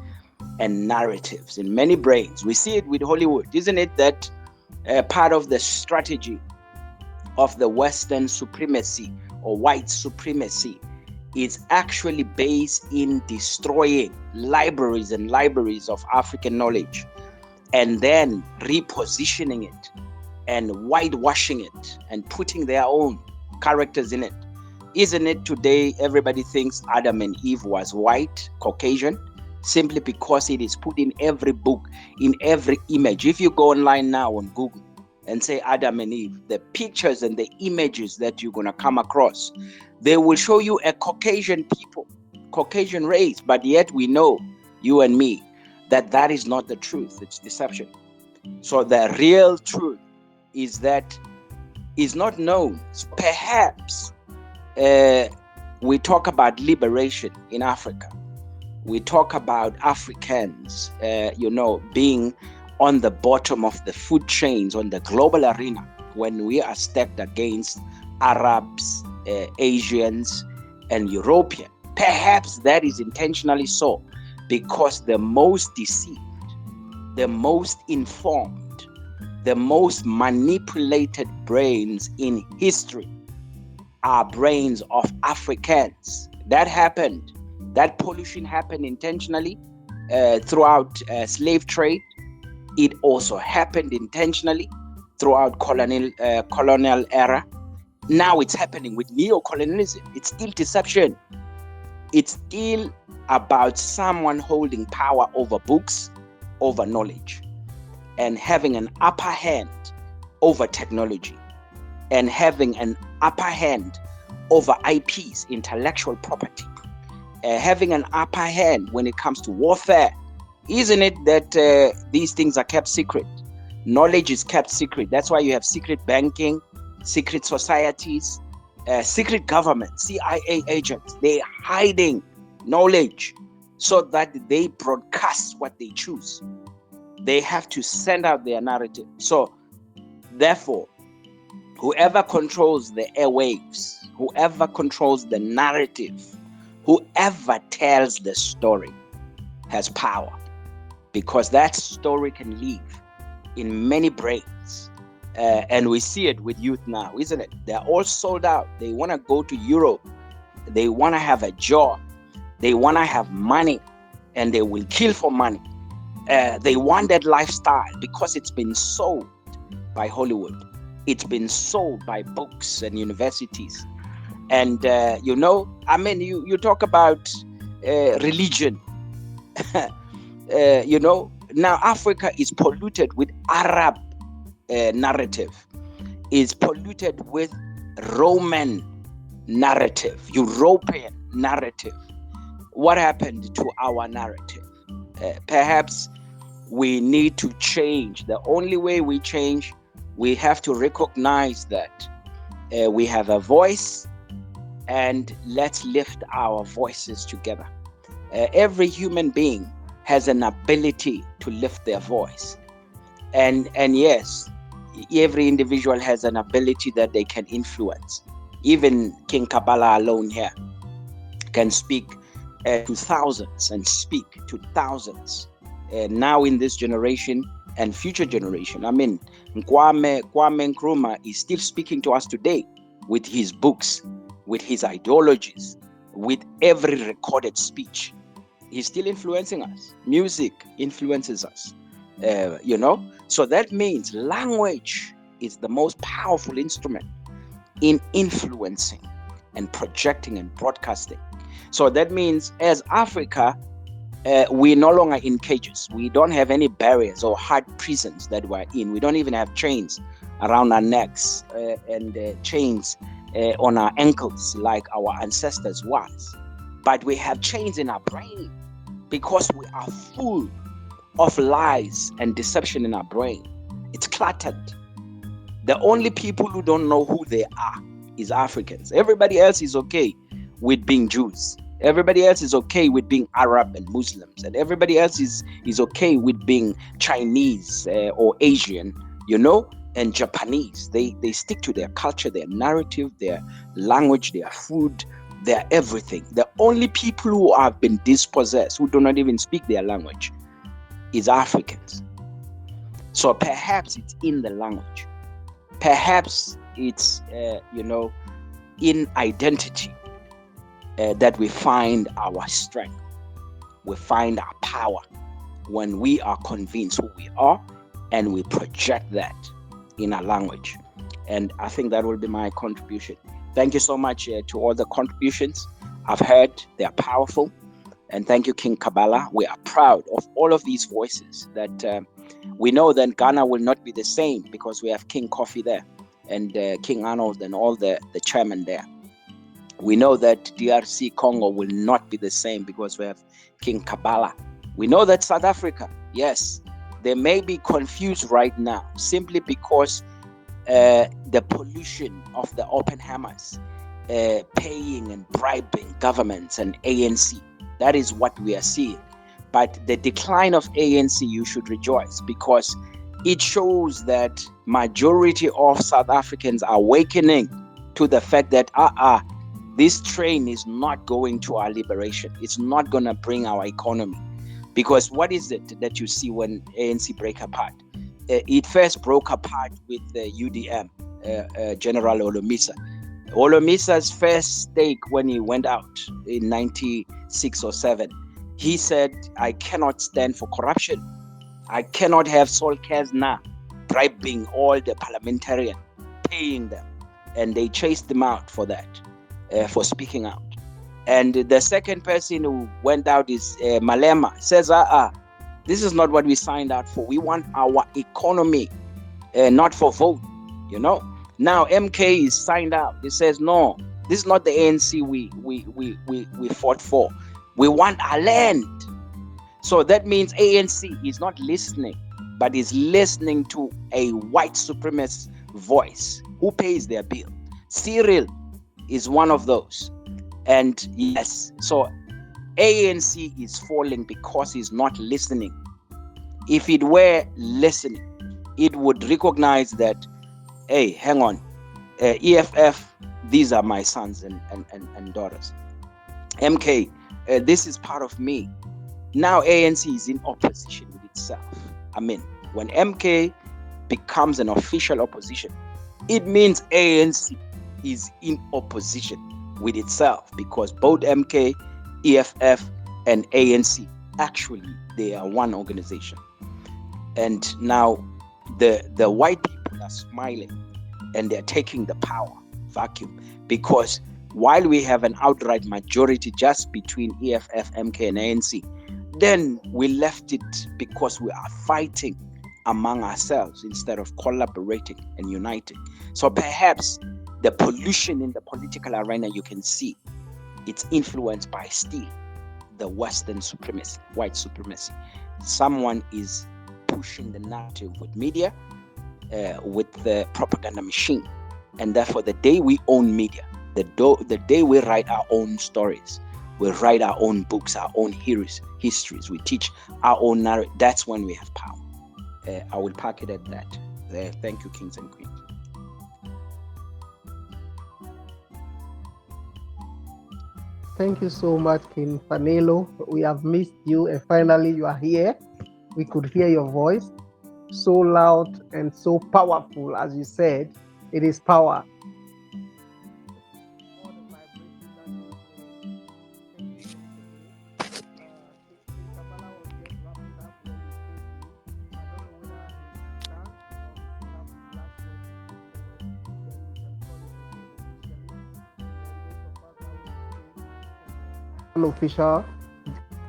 and narratives in many brains. We see it with Hollywood, isn't it? That part of the strategy of the Western supremacy or white supremacy is actually based in destroying libraries and libraries of African knowledge, and then repositioning it and whitewashing it and putting their own characters in it. Isn't it today everybody thinks Adam and Eve was white, Caucasian, simply because it is put in every book, in every image. If you go online now on Google and say Adam and Eve, the pictures and the images that you're going to come across, they will show you a Caucasian people, Caucasian race, but yet we know, you and me, that is not the truth. It's deception. So the real truth is that is not known. So perhaps we talk about liberation in Africa. We talk about Africans, being on the bottom of the food chains on the global arena when we are stacked against Arabs, Asians, and Europeans. Perhaps that is intentionally so, because the most deceived, the most informed, the most manipulated brains in history are brains of Africans. That happened. That pollution happened intentionally throughout slave trade. It also happened intentionally throughout colonial era. Now it's happening with neo-colonialism. It's still deception. It's still about someone holding power over books, over knowledge, and having an upper hand over technology, and having an upper hand over IPs, intellectual property, having an upper hand when it comes to warfare. Isn't it that these things are kept secret? Knowledge is kept secret. That's why you have secret banking, secret societies, secret government, CIA agents. They're hiding knowledge so that they broadcast what they choose. They have to send out their narrative. So therefore, whoever controls the airwaves, whoever controls the narrative, Whoever tells the story has power, because that story can live in many brains. And we see it with youth now, isn't it? They're all sold out. They want to go to Europe. They want to have a job. They want to have money, and they will kill for money. They want that lifestyle because it's been sold by Hollywood. It's been sold by books and universities. And, you talk about religion. Now Africa is polluted with Arab narrative, is polluted with Roman narrative, European narrative. What happened to our narrative? Perhaps we need to change. The only way we change, we have to recognize that we have a voice, and let's lift our voices together. Every human being has an ability to lift their voice. And yes, every individual has an ability that they can influence. Even King Kabbalah alone here can speak to thousands and speak to thousands now in this generation and future generation. I mean, Kwame Nkrumah is still speaking to us today with his books, with his ideologies, with every recorded speech. He's still influencing us. Music influences us, So that means language is the most powerful instrument in influencing and projecting and broadcasting. So that means as Africa, we're no longer in cages. We don't have any barriers or hard prisons that we're in. We don't even have chains around our necks and chains on our ankles like our ancestors was. But we have chains in our brain because we are full of lies and deception in our brain. It's cluttered. The only people who don't know who they are is Africans. Everybody else is okay with being Jews. Everybody else is okay with being Arab and Muslims. And everybody else is okay with being Chinese or Asian, and Japanese. They stick to their culture, their narrative, their language, their food, their everything. The only people who have been dispossessed, who do not even speak their language, is Africans. So perhaps it's in the language. Perhaps it's, in identity that we find our strength. We find our power when we are convinced who we are and we project that in our language. And I think that will be my contribution. Thank you so much to all the contributions I've heard. They are powerful. And thank you, King Kabbalah. We are proud of all of these voices that we know that Ghana will not be the same because we have King Kofi there and King Arnold and all the chairmen there. We know that DRC Congo will not be the same because we have King Kabbalah. We know that South Africa, yes, they may be confused right now simply because the pollution of the open hammers, paying and bribing governments and ANC. That is what we are seeing. But the decline of ANC, you should rejoice because it shows that majority of South Africans are awakening to the fact that this train is not going to our liberation. It's not going to bring our economy. Because what is it that you see when ANC break apart? It first broke apart with the UDM, General Olomisa. Olomisa's first stake when he went out in 96 or 7, he said, I cannot stand for corruption. I cannot have Sol Kazna bribing all the parliamentarians, paying them. And they chased him out for that, for speaking out. And the second person who went out is Malema. Says, this is not what we signed out for. We want our economy, not for vote, Now MK is signed out. He says, no, this is not the ANC we fought for. We want our land. So that means ANC is not listening, but is listening to a white supremacist voice who pays their bill. Cyril is one of those. And yes, so ANC is falling because he's not listening. If it were listening, it would recognize that, hey, hang on, EFF, these are my sons and daughters. MK, this is part of me. Now ANC is in opposition with itself. I mean, when MK becomes an official opposition, it means ANC is in opposition with itself, because both MK, EFF, and ANC, actually, they are one organization. And now the white people are smiling and they're taking the power vacuum, because while we have an outright majority just between EFF, MK, and ANC, then we left it because we are fighting among ourselves instead of collaborating and uniting. So perhaps the pollution in the political arena, you can see it's influenced by still the Western supremacy, white supremacy. Someone is pushing the narrative with media, with the propaganda machine. And therefore, the day we own media, the day we write our own stories, we write our own books, our own histories, we teach our own narrative, that's when we have power. I will park it at that. Thank you, kings and queens. Thank you so much, King Fanelo. We have missed you, and finally you are here. We could hear your voice, so loud and so powerful. As you said, it is power. Unofficial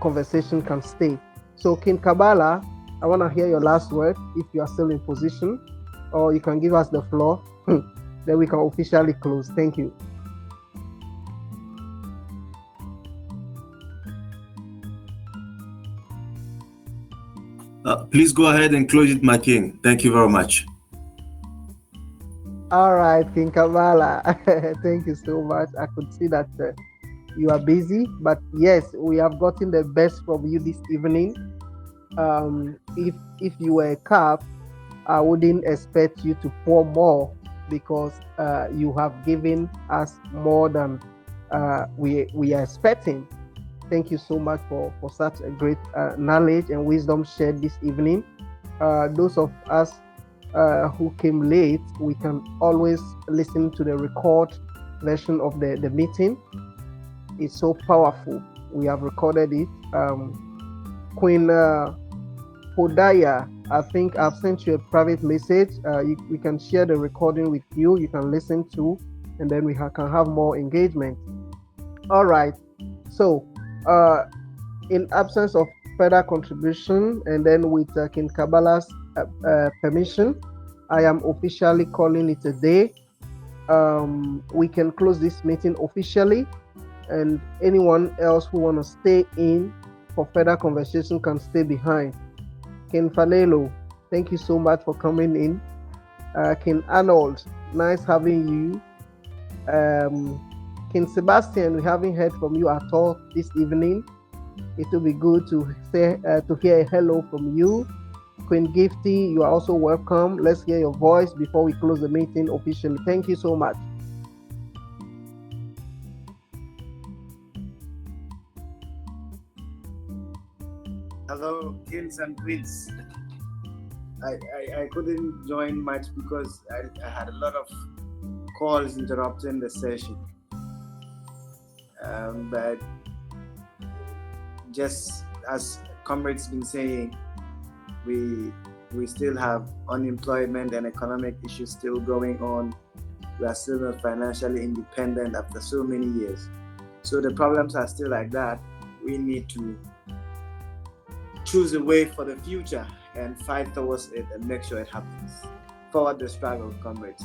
conversation can stay. So, King Kabbalah, I want to hear your last word if you are still in position, or you can give us the floor. Then we can officially close. Thank you. Please go ahead and close it, my king. Thank you very much. All right, King Kabbalah. Thank you so much. I could see that you are busy, but yes, we have gotten the best from you this evening. If you were a cap, I wouldn't expect you to pour more, because you have given us more than we are expecting. Thank you so much for such a great knowledge and wisdom shared this evening. Those of us who came late, we can always listen to the record version of the meeting. It's so powerful. We have recorded it. Queen Hodaya, I think I've sent you a private message. We can share the recording with you. You can listen to, and then we can have more engagement. All right. So, in absence of further contribution, and then with King Kabbalah's permission, I am officially calling it a day. We can close this meeting officially, and anyone else who want to stay in for further conversation can stay behind. King Fanelo, thank you so much for coming in. King Arnold, nice having you. King Sebastian, we haven't heard from you at all this evening. It will be good to hear a hello from you. Queen Gifty, you are also welcome. Let's hear your voice before we close the meeting officially. Thank you so much. Hello, kings and queens. I couldn't join much because I had a lot of calls interrupting the session. But just as comrades been saying, we still have unemployment and economic issues still going on. We are still not financially independent after so many years. So the problems are still like that. We need to choose a way for the future and fight towards it and make sure it happens. Forward the struggle, comrades.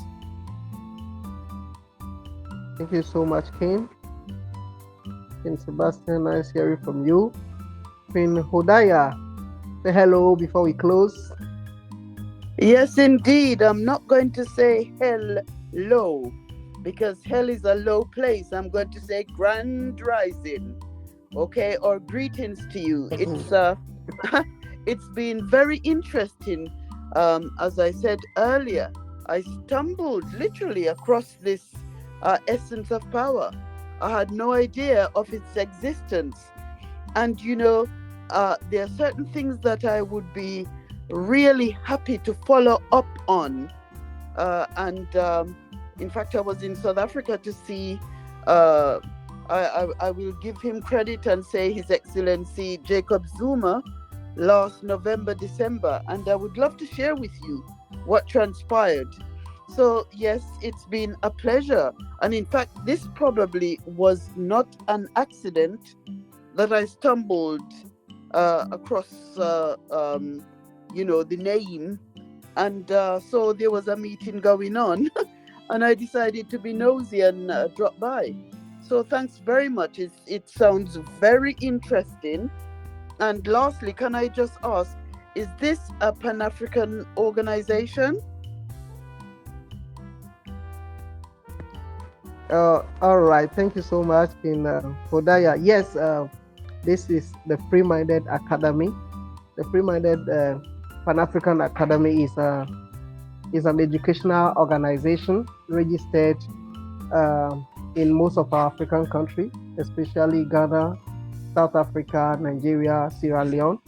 Thank you so much, King. King Sebastian, nice hearing from you. Queen Hodaya, say hello before we close. Yes, indeed. I'm not going to say hello, because hell is a low place. I'm going to say grand rising, okay, or greetings to you. It's been very interesting. As I said earlier, I stumbled literally across this essence of power. I had no idea of its existence. And there are certain things that I would be really happy to follow up on. In fact, I was in South Africa to see, I will give him credit and say His Excellency Jacob Zuma last November, December, and I would love to share with you what transpired. So yes, it's been a pleasure. And in fact, this probably was not an accident that I stumbled across, the name. And so there was a meeting going on and I decided to be nosy and drop by. So thanks very much. It sounds very interesting. And lastly, can I just ask, is this a Pan-African organization? All right. Thank you so much, in Hodaya. Yes, this is the Free-Minded Academy. The Free-Minded Pan-African Academy is an educational organization registered in most of our African countries, especially Ghana, South Africa, Nigeria, Sierra Leone.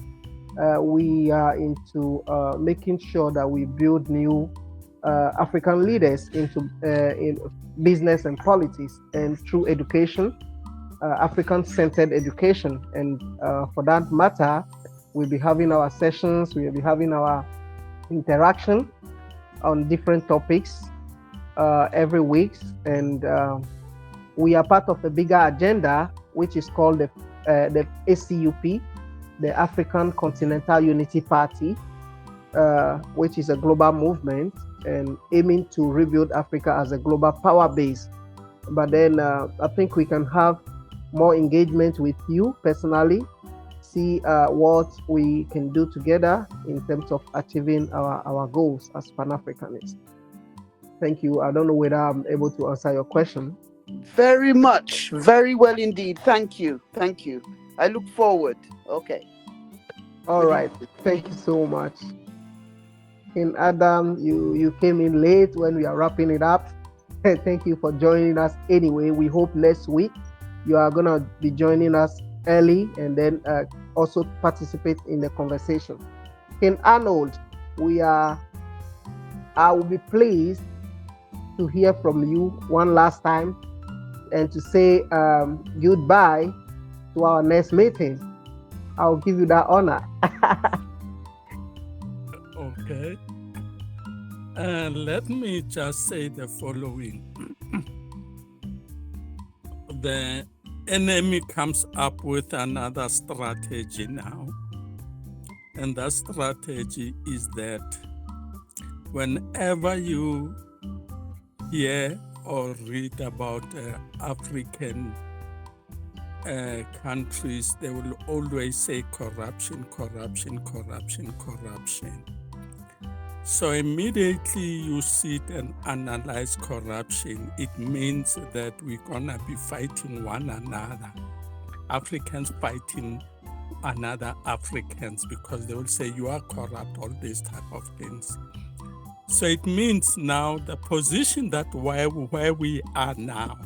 We are into making sure that we build new African leaders into in business and politics, and through education, African-centered education. And for that matter, we'll be having our sessions, we'll be having our interaction on different topics every week. And we are part of a bigger agenda, which is called the ACUP, the African Continental Unity Party, which is a global movement and aiming to rebuild Africa as a global power base. But then I think we can have more engagement with you personally, see what we can do together in terms of achieving our goals as Pan-Africanists. Thank you. I don't know whether I'm able to answer your question. Very much. Very well indeed. Thank you. Thank you. I look forward. Okay. All right. Thank you so much. And Adam, you came in late when we are wrapping it up. Thank you for joining us anyway. We hope next week you are going to be joining us early and then also participate in the conversation. In Arnold, I will be pleased to hear from you one last time and to say goodbye to our next meeting. I'll give you that honor. Okay. Let me just say the following. The enemy comes up with another strategy now. And that strategy is that whenever you hear or read about African countries, they will always say corruption, corruption, corruption, corruption. So immediately you sit and analyze corruption, it means that we're gonna be fighting one another. Africans fighting another Africans because they will say you are corrupt, all these type of things. So it means now the position that where we are now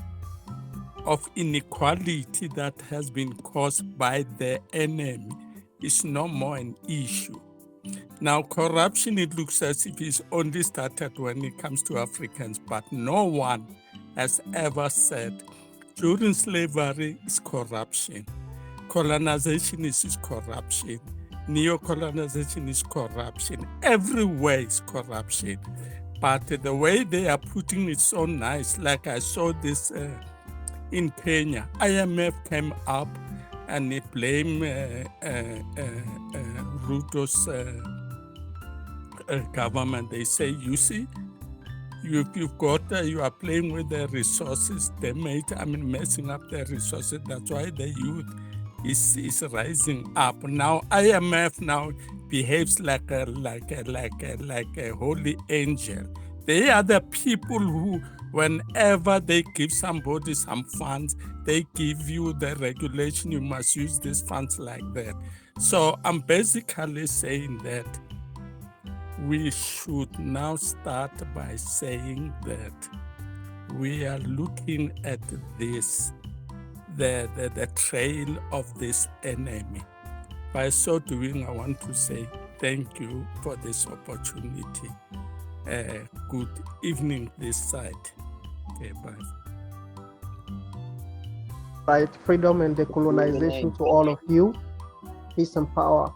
of inequality that has been caused by the enemy is no more an issue. Now, corruption, it looks as if it's only started when it comes to Africans, but no one has ever said during slavery is corruption, colonization is corruption, neo-colonization is corruption, everywhere is corruption. But the way they are putting it so nice, like I saw this in Kenya, IMF came up and they blame Ruto's government. They say, you are playing with the resources. They messing up the resources. That's why the youth is rising up. Now IMF now behaves like a holy angel. They are the people who, whenever they give somebody some funds, they give you the regulation, you must use these funds like that. So I'm basically saying that we should now start by saying that we are looking at this the trail of this enemy. By so doing, I want to say thank you for this opportunity. Good evening this side. Okay, bye. Right, freedom and decolonization to all of you. Peace and power.